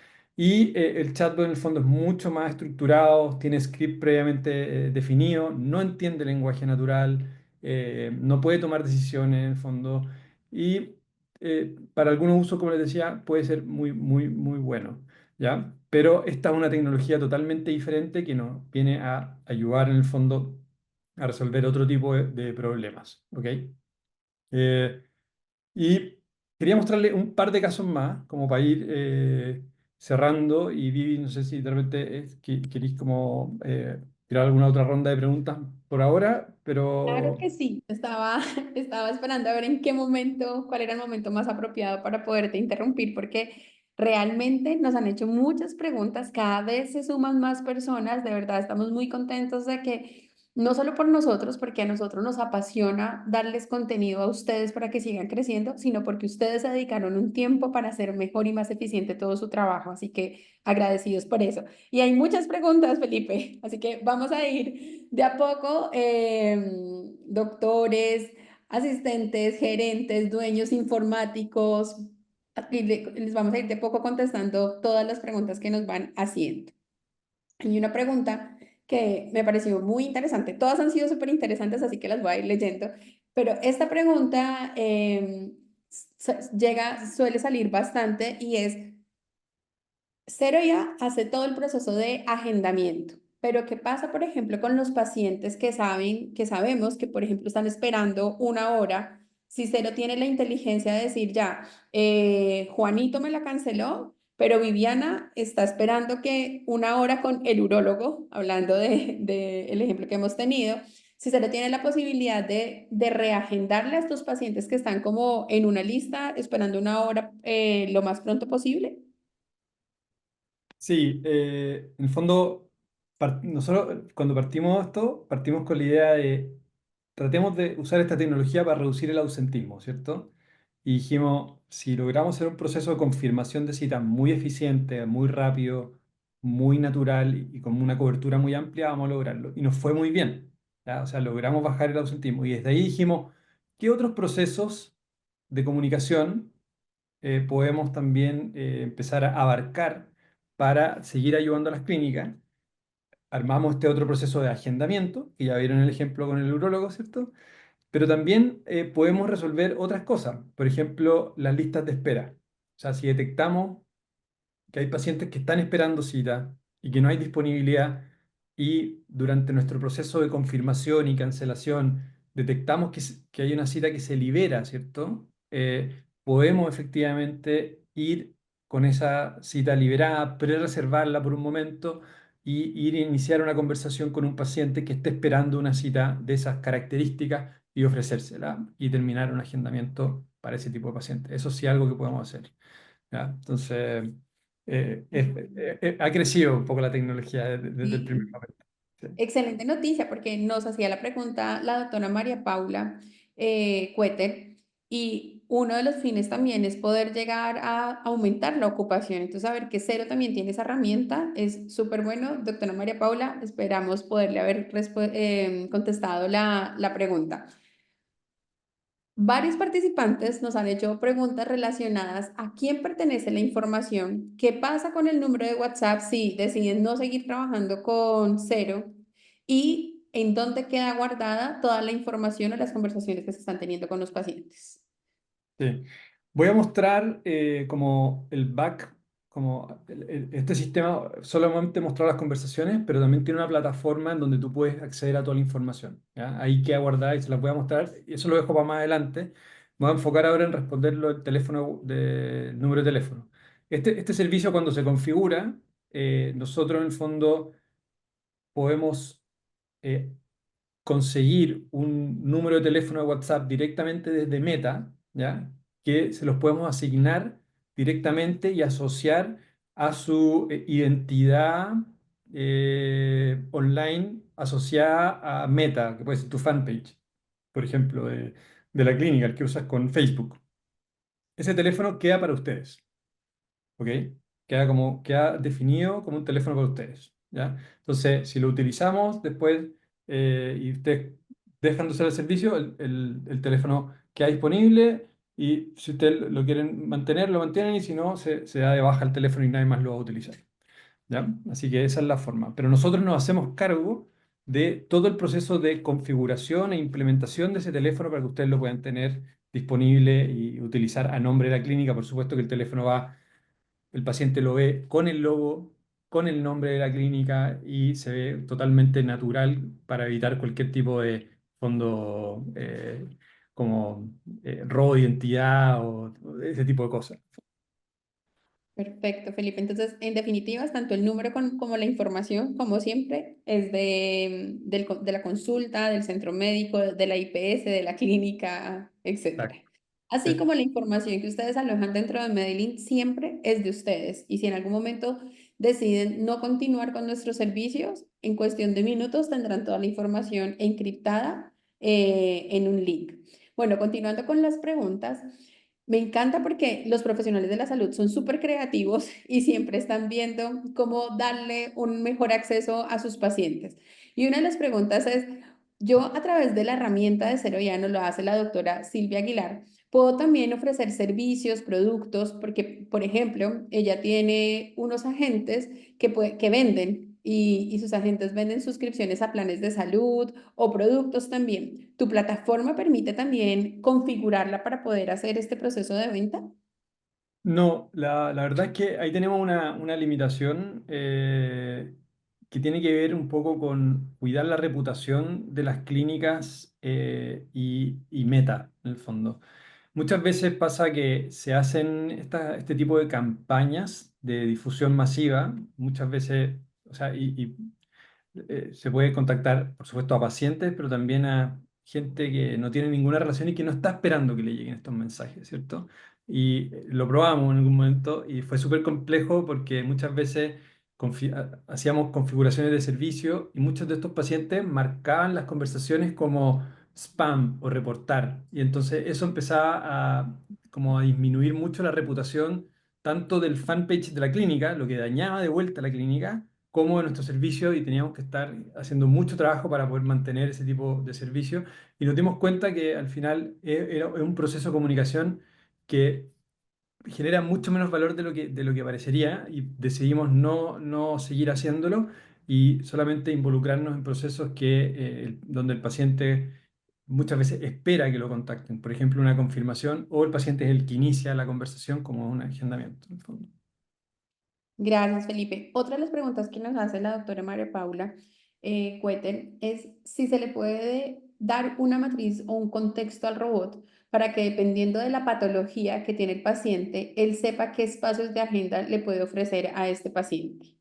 Y el chatbot en el fondo es mucho más estructurado, tiene script previamente definido, no entiende lenguaje natural, no puede tomar decisiones en el fondo. Y para algunos usos, como les decía, puede ser muy, muy, muy bueno, ¿ya? Pero esta es una tecnología totalmente diferente que nos viene a ayudar en el fondo a resolver otro tipo de problemas, ¿ok? Eh, y quería mostrarle un par de casos más, como para ir cerrando. Y Vivi, no sé si de repente queréis como tirar alguna otra ronda de preguntas por ahora, Claro pero que sí, estaba esperando a ver en qué momento, cuál era el momento más apropiado para poderte interrumpir, porque realmente nos han hecho muchas preguntas, cada vez se suman más personas, de verdad estamos muy contentos de que, no solo por nosotros, porque a nosotros nos apasiona darles contenido a ustedes para que sigan creciendo, sino porque ustedes se dedicaron un tiempo para hacer mejor y más eficiente todo su trabajo, así que agradecidos por eso. Y hay muchas preguntas, Felipe, así que vamos a ir de a poco, doctores, asistentes, gerentes, dueños informáticos, y les vamos a ir de poco contestando todas las preguntas que nos van haciendo. Hay una pregunta que me pareció muy interesante. Todas han sido súper interesantes, así que las voy a ir leyendo. Pero esta pregunta suele salir bastante y es, Cero ya hace todo el proceso de agendamiento, pero ¿qué pasa, por ejemplo, con los pacientes que sabemos que, por ejemplo, están esperando una hora? Si Cero tiene la inteligencia de decir ya, Juanito me la canceló, pero Viviana está esperando que una hora con el urólogo, hablando de el ejemplo que hemos tenido, si Cero tiene la posibilidad de reagendarle a estos pacientes que están como en una lista esperando una hora lo más pronto posible. sí, en el fondo, nosotros cuando partimos esto, partimos con la idea de tratemos de usar esta tecnología para reducir el ausentismo, ¿cierto? Y dijimos, si logramos hacer un proceso de confirmación de citas muy eficiente, muy rápido, muy natural y con una cobertura muy amplia, vamos a lograrlo. Y nos fue muy bien, ¿ya? O sea, logramos bajar el ausentismo. Y desde ahí dijimos, ¿qué otros procesos de comunicación podemos también empezar a abarcar para seguir ayudando a las clínicas? Armamos este otro proceso de agendamiento, que ya vieron el ejemplo con el urólogo, ¿cierto? Pero también podemos resolver otras cosas, por ejemplo, las listas de espera. O sea, si detectamos que hay pacientes que están esperando cita y que no hay disponibilidad y durante nuestro proceso de confirmación y cancelación detectamos que hay una cita que se libera, ¿cierto? Podemos efectivamente ir con esa cita liberada, pre-reservarla por un momento y ir a iniciar una conversación con un paciente que esté esperando una cita de esas características y ofrecérsela y terminar un agendamiento para ese tipo de pacientes. Eso sí es algo que podemos hacer. ¿Ya? Entonces, ha crecido un poco la tecnología desde el primer Sí. momento. Sí. Excelente noticia, porque nos hacía la pregunta la doctora María Paula Cueter, y uno de los fines también es poder llegar a aumentar la ocupación. Entonces, saber que Cero también tiene esa herramienta es súper bueno. Doctora María Paula, esperamos poderle haber contestado la pregunta. Varios participantes nos han hecho preguntas relacionadas a quién pertenece la información, qué pasa con el número de WhatsApp si deciden no seguir trabajando con Cero y en dónde queda guardada toda la información o las conversaciones que se están teniendo con los pacientes. Sí. Voy a mostrar como el back, como este sistema solamente mostrar las conversaciones, pero también tiene una plataforma en donde tú puedes acceder a toda la información. ¿Ya? Ahí queda guardada y se las voy a mostrar. Y eso lo dejo para más adelante. Me voy a enfocar ahora en responderlo el teléfono del número de teléfono. Este servicio cuando se configura, nosotros en el fondo podemos eh, conseguir un número de teléfono de WhatsApp directamente desde Meta, ¿ya? Que se los podemos asignar directamente y asociar a su identidad online asociada a Meta, que puede ser tu fanpage, por ejemplo, de la clínica, el que usas con Facebook. Ese teléfono queda para ustedes. ¿Ok? Queda definido como un teléfono para ustedes, ¿ya? Entonces, si lo utilizamos después y ustedes dejan de usar el servicio, el teléfono queda disponible y si ustedes lo quieren mantener, lo mantienen y si no, se da de baja el teléfono y nadie más lo va a utilizar. ¿Ya? Así que esa es la forma. Pero nosotros nos hacemos cargo de todo el proceso de configuración e implementación de ese teléfono para que ustedes lo puedan tener disponible y utilizar a nombre de la clínica. Por supuesto que el teléfono va, el paciente lo ve con el logo, con el nombre de la clínica y se ve totalmente natural para evitar cualquier tipo de fondo como robo de identidad o ese tipo de cosas. Perfecto, Felipe. Entonces, en definitiva, tanto el número como la información, como siempre, es de la consulta, del centro médico, de la IPS, de la clínica, etcétera. Exacto. Así como la información que ustedes alojan dentro de Medellín siempre es de ustedes. Y si en algún momento deciden no continuar con nuestros servicios, en cuestión de minutos tendrán toda la información encriptada en un link. Bueno, continuando con las preguntas. Me encanta porque los profesionales de la salud son súper creativos y siempre están viendo cómo darle un mejor acceso a sus pacientes. Y una de las preguntas es, yo a través de la herramienta de Cero Ya, nos lo hace la doctora Silvia Aguilar, puedo también ofrecer servicios, productos, porque, por ejemplo, ella tiene unos agentes que venden y sus agentes venden suscripciones a planes de salud o productos también. ¿Tu plataforma permite también configurarla para poder hacer este proceso de venta? No, la verdad es que ahí tenemos una limitación que tiene que ver un poco con cuidar la reputación de las clínicas y Meta, en el fondo. Muchas veces pasa que se hacen este tipo de campañas de difusión masiva, muchas veces, o sea, se puede contactar, por supuesto, a pacientes, pero también a gente que no tiene ninguna relación y que no está esperando que le lleguen estos mensajes, ¿cierto? Y lo probamos en algún momento y fue súper complejo porque muchas veces hacíamos configuraciones de servicio y muchos de estos pacientes marcaban las conversaciones como spam o reportar. Y entonces eso empezaba como a disminuir mucho la reputación tanto del fanpage de la clínica, lo que dañaba de vuelta a la clínica, como de nuestro servicio y teníamos que estar haciendo mucho trabajo para poder mantener ese tipo de servicio. Y nos dimos cuenta que al final era un proceso de comunicación que genera mucho menos valor de lo que parecería y decidimos no seguir haciéndolo y solamente involucrarnos en procesos donde el paciente muchas veces espera que lo contacten. Por ejemplo, una confirmación o el paciente es el que inicia la conversación como un agendamiento, en el fondo. Gracias, Felipe. Otra de las preguntas que nos hace la doctora María Paula Cuetel es si se le puede dar una matriz o un contexto al robot para que dependiendo de la patología que tiene el paciente, él sepa qué espacios de agenda le puede ofrecer a este paciente.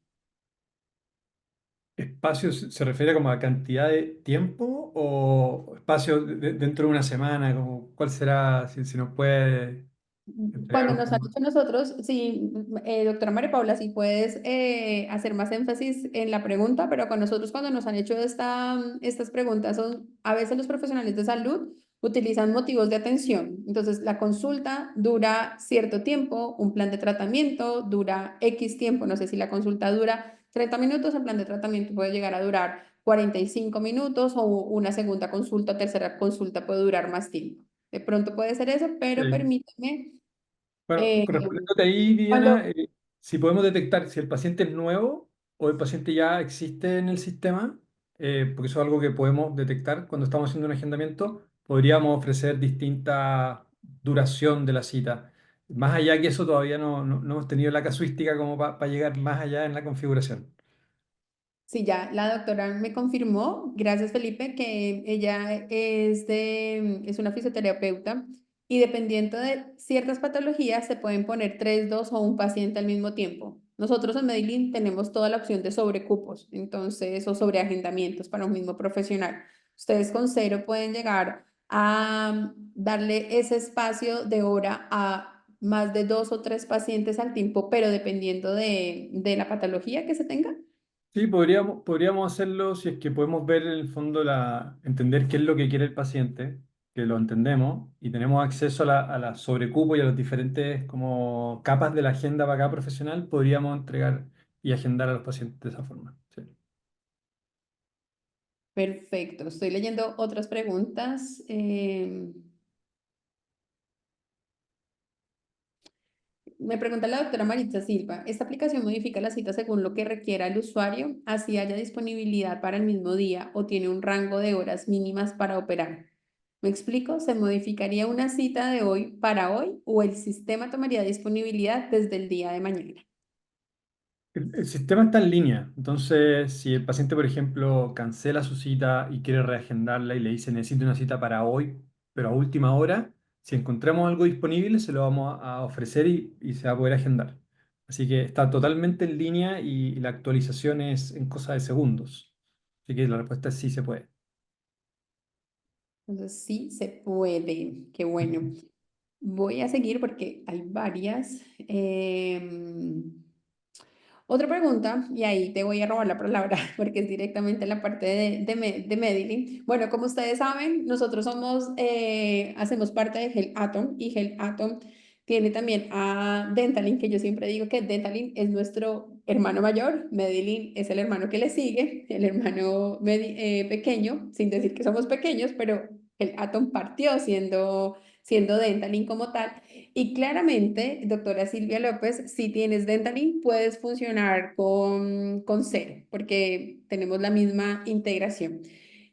¿Espacio se refiere como a cantidad de tiempo o espacio dentro de una semana? Como, ¿cuál será? Si nos puede entregar Cuando un nos han poco. dicho nosotros, sí, doctora María Paula, si puedes hacer más énfasis en la pregunta, pero con nosotros cuando nos han hecho estas preguntas, a veces los profesionales de salud utilizan motivos de atención. Entonces, la consulta dura cierto tiempo, un plan de tratamiento dura X tiempo, no sé si la consulta dura 30 minutos, el plan de tratamiento puede llegar a durar 45 minutos o una segunda consulta, tercera consulta puede durar más tiempo. De pronto puede ser eso, pero Ok. permíteme. Bueno, Eh, respondiéndote ahí, cuando, Viviana, si podemos detectar si el paciente es nuevo o el paciente ya existe en el sistema, porque eso es algo que podemos detectar cuando estamos haciendo un agendamiento, podríamos ofrecer distinta duración de la cita. Más allá que eso, todavía no hemos tenido la casuística como para llegar más allá en la configuración. sí, ya la doctora me confirmó, gracias Felipe, que ella es una fisioterapeuta y dependiendo de ciertas patologías se pueden poner tres, dos o un paciente al mismo tiempo. Nosotros en Medellín tenemos toda la opción de sobrecupos, entonces, o sobreagendamientos para un mismo profesional. Ustedes con cero pueden llegar a darle ese espacio de hora a más de dos o tres pacientes al tiempo, pero dependiendo de la patología que se tenga. Sí, podríamos hacerlo si es que podemos ver en el fondo entender qué es lo que quiere el paciente, que lo entendemos y tenemos acceso a la sobrecupo y a las diferentes como capas de la agenda para cada profesional, podríamos entregar y agendar a los pacientes de esa forma. Sí. Perfecto. Estoy leyendo otras preguntas. Me pregunta la doctora Maritza Silva, ¿esta aplicación modifica la cita según lo que requiera el usuario, así haya disponibilidad para el mismo día o tiene un rango de horas mínimas para operar? ¿Me explico? ¿Se modificaría una cita de hoy para hoy o el sistema tomaría disponibilidad desde el día de mañana? El sistema está en línea, entonces si el paciente, por ejemplo, cancela su cita y quiere reagendarla y le dice necesito una cita para hoy, pero a última hora, si encontramos algo disponible, se lo vamos a ofrecer y se va a poder agendar. Así que está totalmente en línea y la actualización es en cosa de segundos. Así que la respuesta es sí se puede. Entonces sí se puede. Qué bueno. Voy a seguir porque hay varias. Otra pregunta, y ahí te voy a robar la palabra porque es directamente la parte de Medellín. Bueno, como ustedes saben, nosotros hacemos parte de Gel Atom y Gel Atom tiene también a Dentalin, que yo siempre digo que Dentalin es nuestro hermano mayor, Medellín es el hermano que le sigue, el hermano pequeño, sin decir que somos pequeños, pero el Atom partió siendo Dentalin como tal. Y claramente, doctora Silvia López, si tienes Dentalin, puedes funcionar con cero, porque tenemos la misma integración.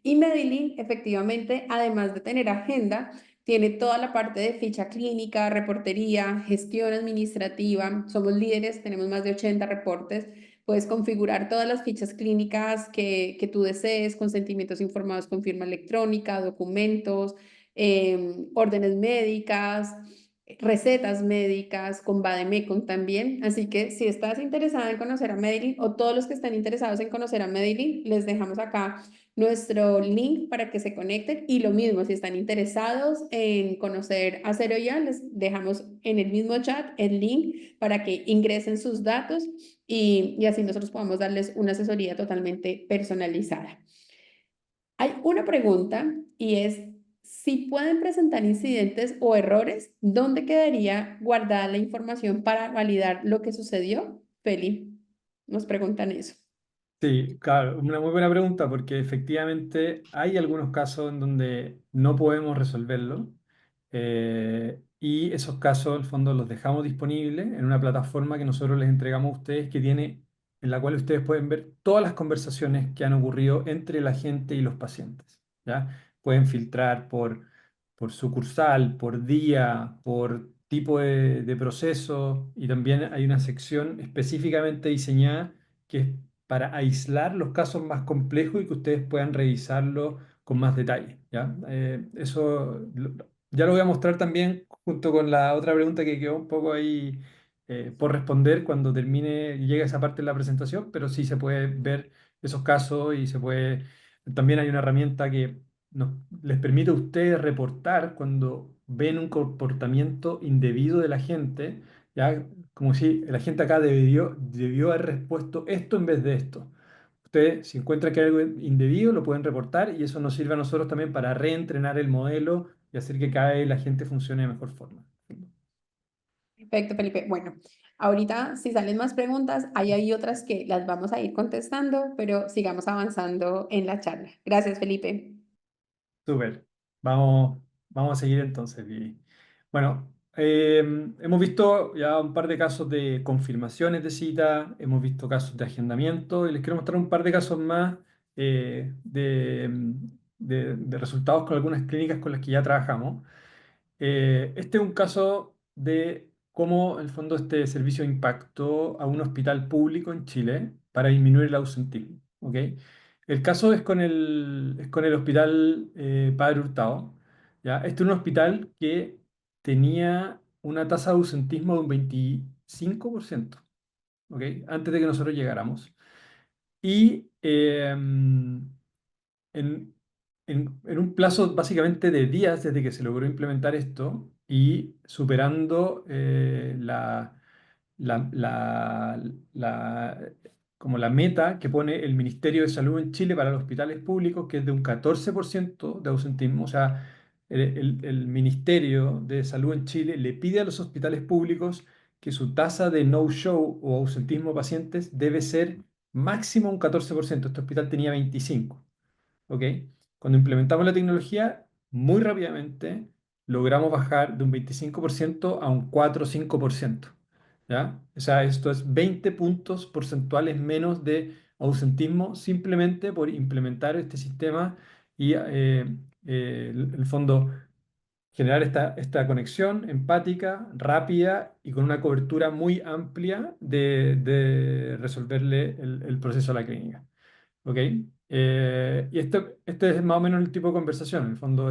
Y Medellín, efectivamente, además de tener agenda, tiene toda la parte de ficha clínica, reportería, gestión administrativa. Somos líderes, tenemos más de 80 reportes. Puedes configurar todas las fichas clínicas que tú desees, consentimientos informados con firma electrónica, documentos, órdenes médicas, recetas médicas, con Vademecum también. Así que si estás interesada en conocer a Medellín o todos los que están interesados en conocer a Medellín, les dejamos acá nuestro link para que se conecten. Y lo mismo, si están interesados en conocer a Cero Ya, les dejamos en el mismo chat el link para que ingresen sus datos y así nosotros podamos darles una asesoría totalmente personalizada. Hay una pregunta y es, si pueden presentar incidentes o errores, ¿dónde quedaría guardada la información para validar lo que sucedió? Feli, nos preguntan eso. Sí, claro, una muy buena pregunta porque efectivamente hay algunos casos en donde no podemos resolverlo y esos casos, en el fondo, los dejamos disponibles en una plataforma que nosotros les entregamos a ustedes en la cual ustedes pueden ver todas las conversaciones que han ocurrido entre la gente y los pacientes, ¿ya? Pueden filtrar por sucursal, por día, por tipo de proceso y también hay una sección específicamente diseñada que es para aislar los casos más complejos y que ustedes puedan revisarlo con más detalle, ¿ya? Ya lo voy a mostrar también junto con la otra pregunta que quedó un poco ahí por responder cuando termine y llegue a esa parte de la presentación, pero sí se puede ver esos casos y se puede... También hay una herramienta que les permite a ustedes reportar cuando ven un comportamiento indebido de la gente, ¿ya? Como si la gente acá debió haber respuesto esto en vez de esto. Ustedes, si encuentran que hay algo indebido, lo pueden reportar y eso nos sirve a nosotros también para reentrenar el modelo y hacer que cada vez la gente funcione de mejor forma. Perfecto, Felipe. Bueno, ahorita si salen más preguntas, ahí hay otras que las vamos a ir contestando, pero sigamos avanzando en la charla. Gracias, Felipe. Súper. Vamos a seguir entonces, Vivi. Bueno, hemos visto ya un par de casos de confirmaciones de cita, hemos visto casos de agendamiento y les quiero mostrar un par de casos más de resultados con algunas clínicas con las que ya trabajamos. Este es un caso de cómo, en el fondo, este servicio impactó a un hospital público en Chile para disminuir el ausentismo. ¿Ok? El caso es con el hospital Padre Hurtado. ¿Ya? Este es un hospital que tenía una tasa de ausentismo de un 25%. ¿Ok? Antes de que nosotros llegáramos. Y en, en un plazo básicamente de días desde que se logró implementar esto y superando la, la- la- como la meta que pone el Ministerio de Salud en Chile para los hospitales públicos, que es de un 14% de ausentismo. O sea, el Ministerio de Salud en Chile le pide a los hospitales públicos que su tasa de no-show o ausentismo de pacientes debe ser máximo un 14%. Este hospital tenía 25%. ¿Ok? Cuando implementamos la tecnología, muy rápidamente logramos bajar de un 25% a un 4 o 5%. ¿ya? O sea, esto es 20 puntos porcentuales menos de ausentismo simplemente por implementar este sistema y, en el fondo, generar esta conexión empática, rápida y con una cobertura muy amplia de resolverle el proceso a la clínica. ¿Ok? Y este es más o menos el tipo de conversación. En el fondo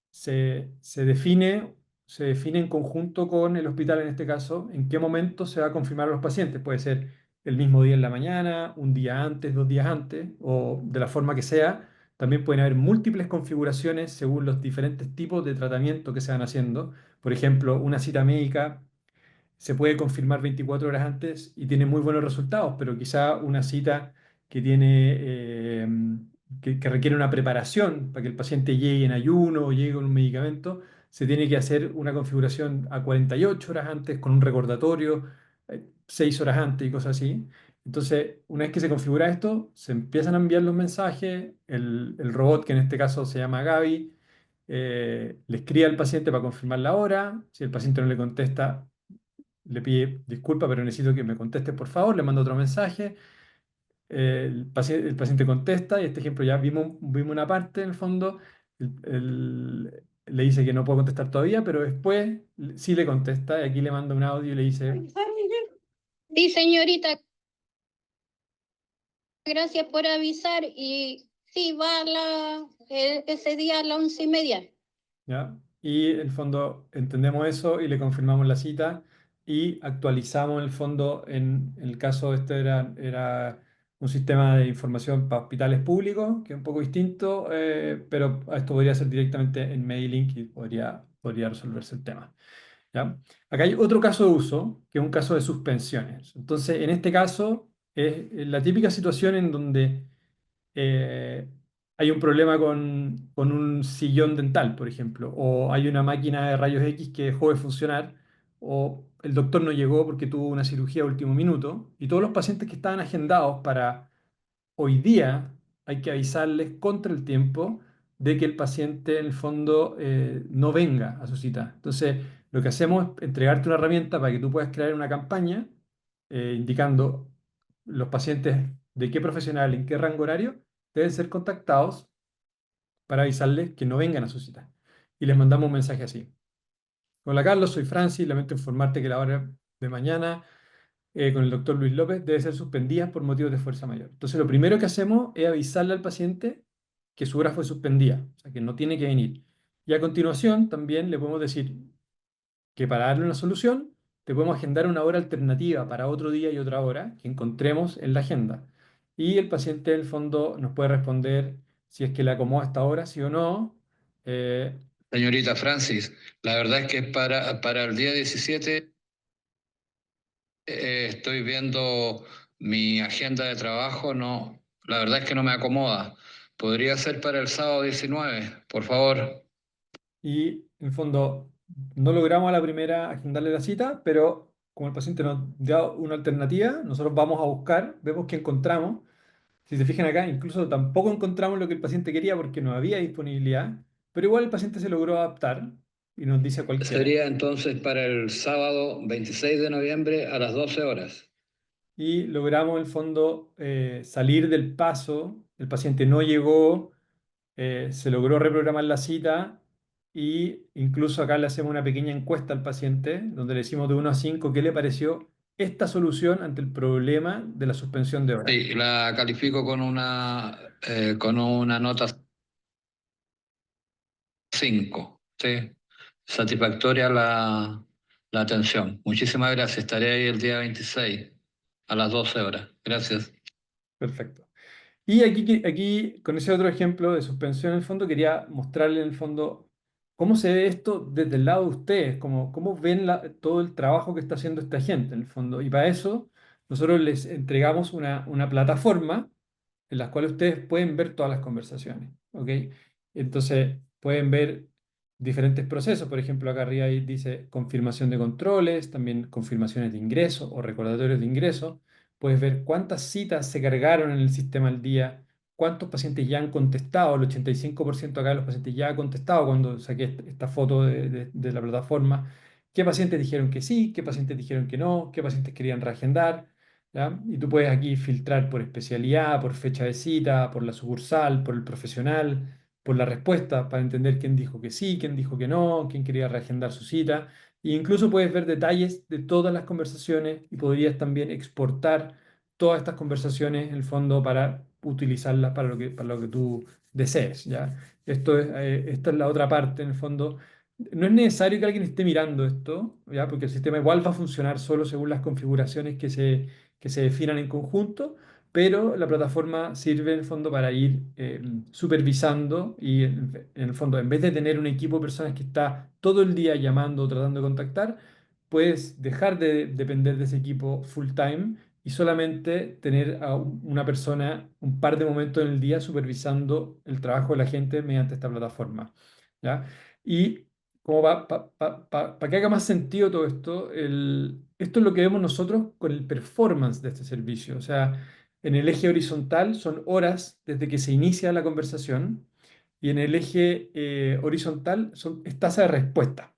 se define en conjunto con el hospital, en este caso, en qué momento se va a confirmar a los pacientes. Puede ser el mismo día en la mañana, un día antes, 2 días antes, o de la forma que sea. También pueden haber múltiples configuraciones según los diferentes tipos de tratamiento que se van haciendo. Por ejemplo, una cita médica se puede confirmar 24 horas antes y tiene muy buenos resultados, pero quizá una cita que que requiere una preparación para que el paciente llegue en ayuno o llegue con un medicamento, se tiene que hacer una configuración a 48 horas antes con un recordatorio, 6 horas antes y cosas así. Entonces, una vez que se configura esto, se empiezan a enviar los mensajes, el robot, que en este caso se llama Gaby, le escribe al paciente para confirmar la hora. Si el paciente no le contesta, le pide disculpa, pero necesito que me conteste, por favor. Le mando otro mensaje. El paciente contesta, y este ejemplo ya vimos una parte en el fondo. Le dice que no puedo contestar todavía, pero después sí le contesta. Y aquí le manda un audio y le dice: Sí, señorita, gracias por avisar y sí, va ese día a las 11:30. ¿ya? Y en el fondo entendemos eso y le confirmamos la cita y actualizamos el fondo. En el caso este era un sistema de información para hospitales públicos, que es un poco distinto, pero esto podría ser directamente en Mailink y podría resolverse el tema. ¿Ya? Acá hay otro caso de uso, que es un caso de suspensiones. Entonces, en este caso, es la típica situación en donde eh, hay un problema con un sillón dental, por ejemplo, o hay una máquina de rayos X que dejó de funcionar, o el doctor no llegó porque tuvo una cirugía a último minuto, y todos los pacientes que estaban agendados para hoy día hay que avisarles contra el tiempo de que el paciente en el fondo no venga a su cita. Entonces, lo que hacemos es entregarte una herramienta para que tú puedas crear una campaña indicando los pacientes de qué profesional, en qué rango horario deben ser contactados para avisarles que no vengan a su cita. Y les mandamos un mensaje así: hola Carlos, soy Francis, lamento informarte que la hora de mañana con el doctor Luis López debe ser suspendida por motivos de fuerza mayor. Entonces, lo primero que hacemos es avisarle al paciente que su hora fue suspendida, o sea, que no tiene que venir. Y a continuación también le podemos decir que para darle una solución, te podemos agendar una hora alternativa para otro día y otra hora que encontremos en la agenda. Y el paciente, en el fondo, nos puede responder si es que le acomoda esta hora, sí o no. Eh, Señorita Francis, la verdad es que para el día 17 estoy viendo mi agenda de trabajo, no, la verdad es que no me acomoda. ¿Podría ser para el sábado 19, por favor? y en el fondo no logramos a la primera agendarle la cita, pero como el paciente nos da una alternativa, nosotros vamos a buscar, vemos que encontramos. Si se fijan acá, incluso tampoco encontramos lo que el paciente quería porque no había disponibilidad, pero igual el paciente se logró adaptar y nos dice a cualquiera. Sería entonces para el sábado 26 de noviembre a las 12 horas. Y logramos, en el fondo, salir del paso. El paciente no llegó, se logró reprogramar la cita, y incluso acá le hacemos una pequeña encuesta al paciente donde le decimos de 1 a 5 qué le pareció esta solución ante el problema de la suspensión de horas. Sí, la califico con una nota 5. Sí, satisfactoria la atención. Muchísimas gracias. Estaré ahí el día 26 a las 12 horas. Gracias. Perfecto. Y aquí, con ese otro ejemplo de suspensión, en el fondo, quería mostrarle en el fondo cómo se ve esto desde el lado de ustedes, cómo ven todo el trabajo que está haciendo esta gente, en el fondo. Y para eso, nosotros les entregamos una plataforma en la cual ustedes pueden ver todas las conversaciones, ¿ok? Entonces, pueden ver diferentes procesos. Por ejemplo, acá arriba ahí dice confirmación de controles, también confirmaciones de ingreso o recordatorios de ingreso. Puedes ver cuántas citas se cargaron en el sistema al día, cuántos pacientes ya han contestado. El 85% acá de los pacientes ya ha contestado cuando saqué esta foto de la plataforma. qué pacientes dijeron que sí, qué pacientes dijeron que no, qué pacientes querían reagendar, ¿ya? Y tú puedes aquí filtrar por especialidad, por fecha de cita, por la sucursal, por el profesional, por la respuesta, para entender quién dijo que sí, quién dijo que no, quién quería reagendar su cita. E incluso puedes ver detalles de todas las conversaciones y podrías también exportar todas estas conversaciones en el fondo para utilizarlas para lo que tú desees, ¿ya? Esta es la otra parte, en el fondo. No es necesario que alguien esté mirando esto, ¿ya? Porque el sistema igual va a funcionar solo según las configuraciones que se definan en conjunto, pero la plataforma sirve en el fondo para ir supervisando y en el fondo, en vez de tener un equipo de personas que está todo el día llamando o tratando de contactar, puedes dejar de depender de ese equipo full time y solamente tener a una persona un par de momentos en el día supervisando el trabajo de la gente mediante esta plataforma, ¿ya? Y como para que haga más sentido todo esto, esto es lo que vemos nosotros con el performance de este servicio. O sea, en el eje horizontal son horas desde que se inicia la conversación y en el eje horizontal es tasa de respuesta.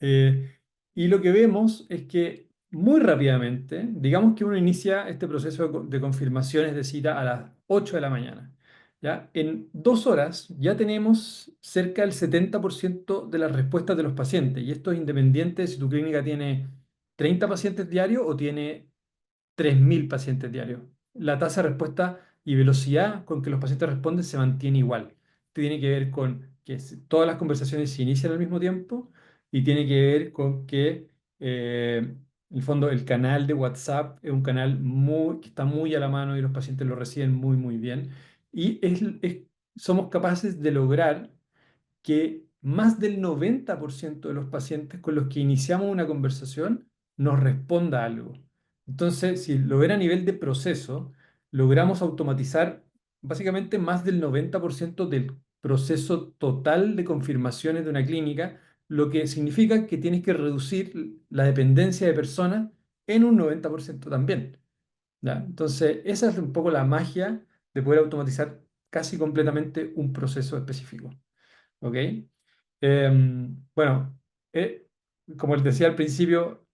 Y lo que vemos es que muy rápidamente, digamos que uno inicia este proceso de confirmaciones de cita a las 8 de la mañana. ¿Ya? En 2 horas ya tenemos cerca del 70% de las respuestas de los pacientes. Y esto es independiente de si tu clínica tiene 30 pacientes diarios o tiene 3.000 pacientes diarios. La tasa de respuesta y velocidad con que los pacientes responden se mantiene igual. Tiene que ver con que todas las conversaciones se inician al mismo tiempo y tiene que ver con que, en el fondo, el canal de WhatsApp es un canal que está muy a la mano y los pacientes lo reciben muy, muy bien. Y somos capaces de lograr que más del 90% de los pacientes con los que iniciamos una conversación nos responda algo. Entonces, si lo ven a nivel de proceso, logramos automatizar básicamente más del 90% del proceso total de confirmaciones de una clínica, lo que significa que tienes que reducir la dependencia de personas en un 90% también, ¿ya? Entonces, esa es un poco la magia de poder automatizar casi completamente un proceso específico. ¿Ok? Bueno, eh, como les decía al principio,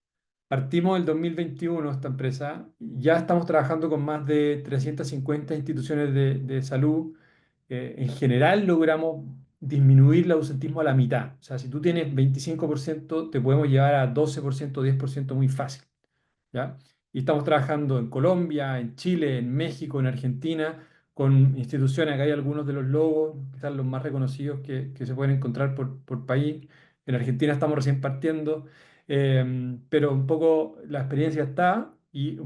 partimos el 2021 esta empresa, ya estamos trabajando con más de 350 instituciones de salud. En general logramos disminuir el ausentismo a la mitad. O sea, si tú tienes 25%, te podemos llevar a 12%, 10% muy fácil, ¿ya? Y estamos trabajando en Colombia, en Chile, en México, en Argentina, con instituciones. Acá hay algunos de los logos, quizás los más reconocidos que se pueden encontrar por país. En Argentina estamos recién partiendo, pero un poco la experiencia está y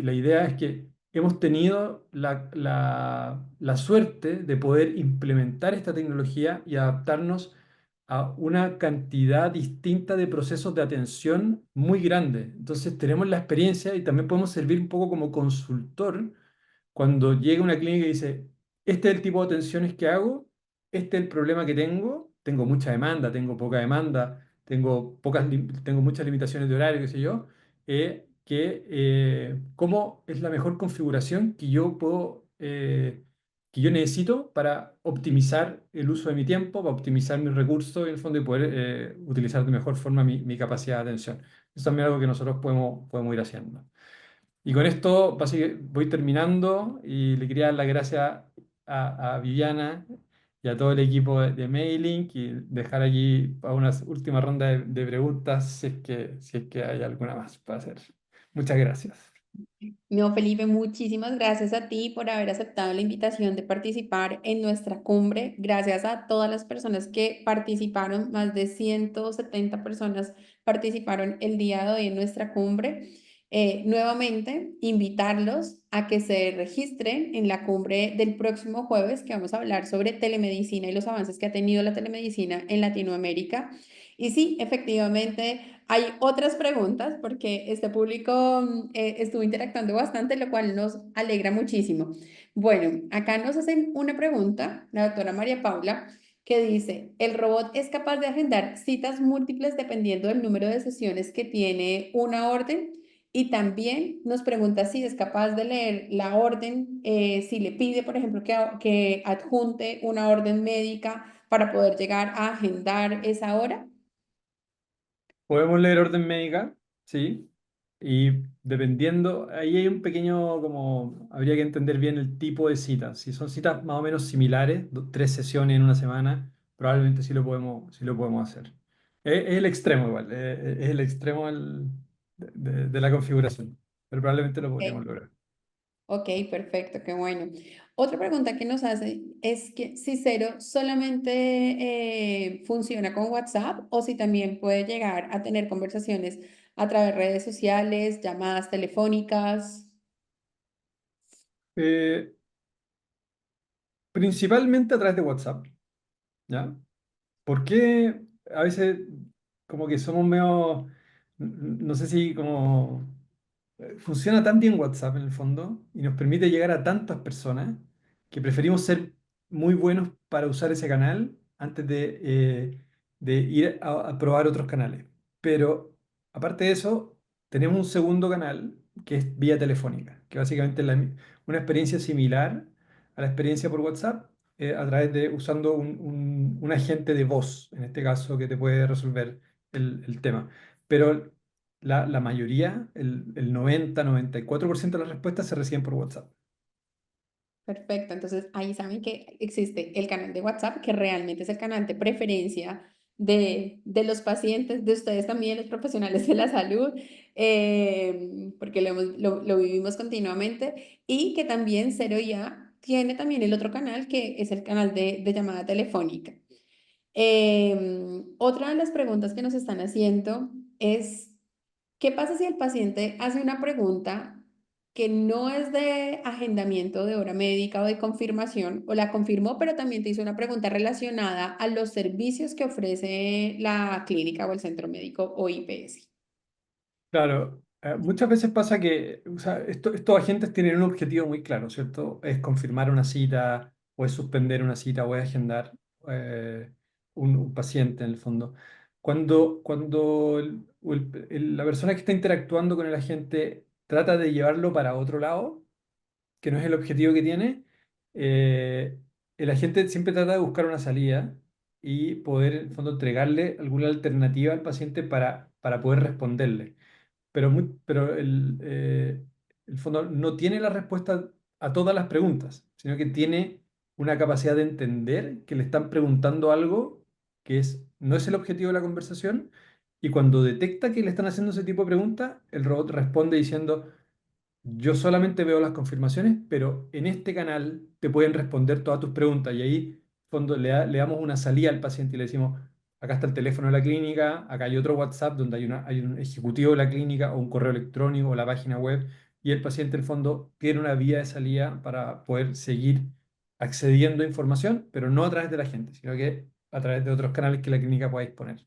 la idea es que hemos tenido la suerte de poder implementar esta tecnología y adaptarnos a una cantidad distinta de procesos de atención muy grande. Entonces tenemos la experiencia y también podemos servir un poco como consultor cuando llega una clínica y dice, este es el tipo de atenciones que hago, este es el problema que tengo mucha demanda, tengo poca demanda, tengo muchas limitaciones de horario, qué sé yo, cómo es la mejor configuración que yo necesito para optimizar el uso de mi tiempo, para optimizar mis recursos y en el fondo y poder utilizar de mejor forma mi capacidad de atención. Eso también es algo que nosotros podemos ir haciendo. Y con esto voy terminando y le quería dar las gracias a Viviana y a todo el equipo de Mailing y dejar allí para una última ronda de preguntas si es que hay alguna más para hacer. Muchas gracias. No, Felipe, muchísimas gracias a ti por haber aceptado la invitación de participar en nuestra cumbre. Gracias a todas las personas que participaron, más de 170 personas participaron el día de hoy en nuestra cumbre. Nuevamente, invitarlos a que se registren en la cumbre del próximo jueves, que vamos a hablar sobre telemedicina y los avances que ha tenido la telemedicina en Latinoamérica. Y sí, efectivamente, hay otras preguntas porque este público estuvo interactuando bastante, lo cual nos alegra muchísimo. Bueno, acá nos hacen una pregunta, la doctora María Paula, que dice, ¿el robot es capaz de agendar citas múltiples dependiendo del número de sesiones que tiene una orden? Y también nos pregunta si es capaz de leer la orden, si le pide, por ejemplo, que adjunte una orden médica para poder llegar a agendar esa hora. Podemos leer orden médica, sí, y dependiendo, ahí hay un pequeño, como, habría que entender bien el tipo de citas. Si son citas más o menos similares, 3 sesiones en una semana, probablemente sí lo podemos hacer. Es el extremo igual, es el extremo de la configuración, pero probablemente lo podríamos Ok. lograr. Ok, perfecto, qué bueno. Otra pregunta que nos hace es que si Cero solamente funciona con WhatsApp o si también puede llegar a tener conversaciones a través de redes sociales, llamadas telefónicas. Eh, Principalmente a través de WhatsApp, ¿ya? ¿Por qué a veces como que somos medio, no sé si como funciona tan bien WhatsApp en el fondo y nos permite llegar a tantas personas que preferimos ser muy buenos para usar ese canal antes de ir a probar otros canales? Pero aparte de eso, tenemos un segundo canal que es vía telefónica, que básicamente es una experiencia similar a la experiencia por WhatsApp, a través de usando un agente de voz, en este caso, que te puede resolver el tema. Pero la mayoría, el 90-94% de las respuestas se reciben por WhatsApp. Perfecto, entonces ahí saben que existe el canal de WhatsApp, que realmente es el canal de preferencia de los pacientes, de ustedes también, los profesionales de la salud, porque lo vivimos continuamente, y que también Cero Ya tiene también el otro canal, que es el canal de llamada telefónica. Otra de las preguntas que nos están haciendo es, ¿qué pasa si el paciente hace una pregunta que no es de agendamiento de hora médica o de confirmación, o la confirmó, pero también te hizo una pregunta relacionada a los servicios que ofrece la clínica o el centro médico o IPS? Claro, muchas veces pasa que, o sea, estos agentes tienen un objetivo muy claro, ¿cierto? Es confirmar una cita, o es suspender una cita, o es agendar eh, un paciente en el fondo. Cuando la persona que está interactuando con el agente trata de llevarlo para otro lado, que no es el objetivo que tiene, eh, el agente siempre trata de buscar una salida y poder, en el fondo, entregarle alguna alternativa al paciente para poder responderle. Pero el fondo no tiene la respuesta a todas las preguntas, sino que tiene una capacidad de entender que le están preguntando algo que no es el objetivo de la conversación, y cuando detecta que le están haciendo ese tipo de preguntas, el robot responde diciendo: yo solamente veo las confirmaciones, pero en este canal te pueden responder todas tus preguntas. Y ahí, fondo, le damos una salida al paciente y le decimos: acá está el teléfono de la clínica, acá hay otro WhatsApp donde hay un ejecutivo de la clínica, o un correo electrónico, o la página web. Y el paciente, en el fondo, tiene una vía de salida para poder seguir accediendo a información, pero no a través de la gente, sino que a través de otros canales que la clínica pueda disponer.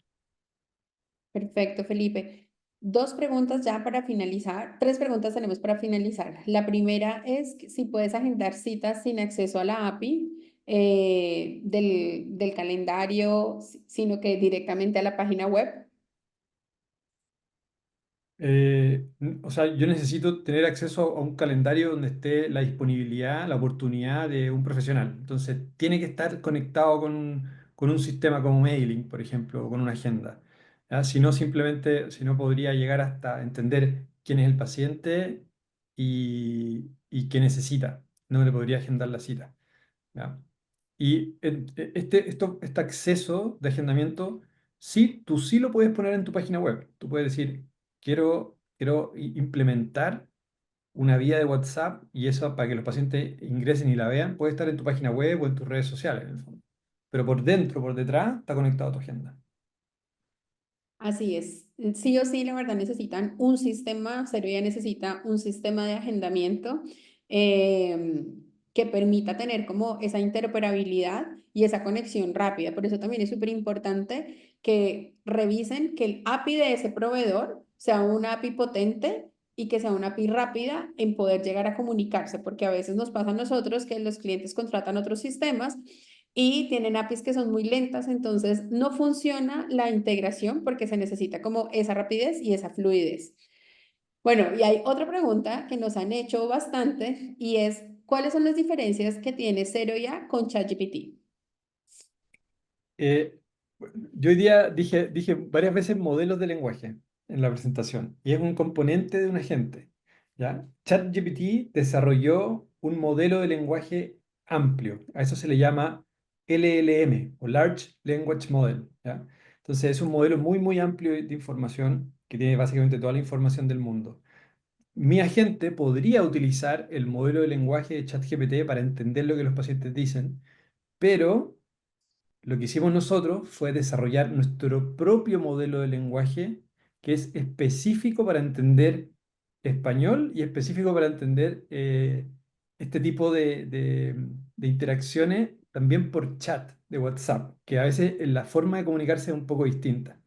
Perfecto, Felipe. Dos preguntas ya para finalizar. Tres preguntas tenemos para finalizar. La primera es que si puedes agendar citas sin acceso a la API del calendario, sino que directamente a la página web. O sea, yo necesito tener acceso a un calendario donde esté la disponibilidad, la oportunidad de un profesional. Entonces, tiene que estar conectado con un sistema como Mailing, por ejemplo, o con una agenda. ¿Ya? Si no, simplemente, si no, podría llegar hasta entender quién es el paciente y qué necesita. No le podría agendar la cita. ¿Ya? Y este acceso de agendamiento, sí, tú sí lo puedes poner en tu página web. Tú puedes decir: quiero implementar una vía de WhatsApp, y eso, para que los pacientes ingresen y la vean, puede estar en tu página web o en tus redes sociales, en el fondo. Pero por dentro, por detrás, está conectado a tu agenda. Así es. Sí o sí, la verdad, necesitan un sistema, Servia necesita un sistema de agendamiento que permita tener como esa interoperabilidad y esa conexión rápida. Por eso también es súper importante que revisen que el API de ese proveedor sea una API potente y que sea una API rápida en poder llegar a comunicarse, porque a veces nos pasa a nosotros que los clientes contratan otros sistemas y tienen APIs que son muy lentas, entonces no funciona la integración porque se necesita como esa rapidez y esa fluidez. Bueno, y hay otra pregunta que nos han hecho bastante y es, ¿cuáles son las diferencias que tiene Zero Ya con ChatGPT? Eh, Yo hoy día dije varias veces modelos de lenguaje en la presentación y es un componente de un agente, ¿ya? ChatGPT desarrolló un modelo de lenguaje amplio, a eso se le llama LLM o Large Language Model, ¿ya? Entonces es un modelo muy, muy amplio de información que tiene básicamente toda la información del mundo. Mi agente podría utilizar el modelo de lenguaje de ChatGPT para entender lo que los pacientes dicen, pero lo que hicimos nosotros fue desarrollar nuestro propio modelo de lenguaje que es específico para entender español y específico para entender este tipo de interacciones también por chat de WhatsApp, que a veces la forma de comunicarse es un poco distinta.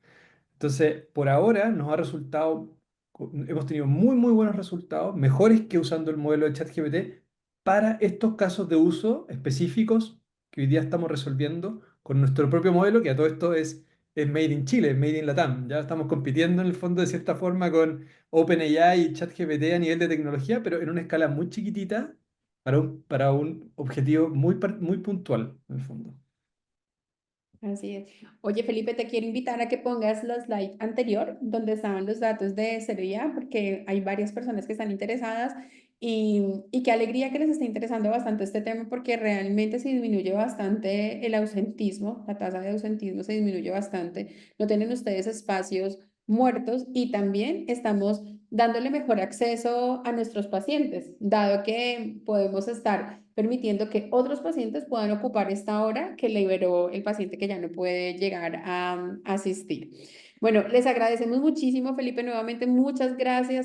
Entonces, por ahora nos ha resultado, hemos tenido muy, muy buenos resultados, mejores que usando el modelo de ChatGPT para estos casos de uso específicos que hoy día estamos resolviendo con nuestro propio modelo, que a todo esto es Made in Chile, es Made in Latam. Ya estamos compitiendo en el fondo de cierta forma con OpenAI y ChatGPT a nivel de tecnología, pero en una escala muy chiquitita para un objetivo muy, muy puntual, en el fondo. Así es. Oye, Felipe, te quiero invitar a que pongas los slide anterior, donde estaban los datos de Serbia, porque hay varias personas que están interesadas y qué alegría que les esté interesando bastante este tema, porque realmente se disminuye bastante el ausentismo, la tasa de ausentismo se disminuye bastante, no tienen ustedes espacios muertos y también estamos dándole mejor acceso a nuestros pacientes, dado que podemos estar permitiendo que otros pacientes puedan ocupar esta hora que liberó el paciente que ya no puede llegar a asistir. Bueno, les agradecemos muchísimo, Felipe, nuevamente muchas gracias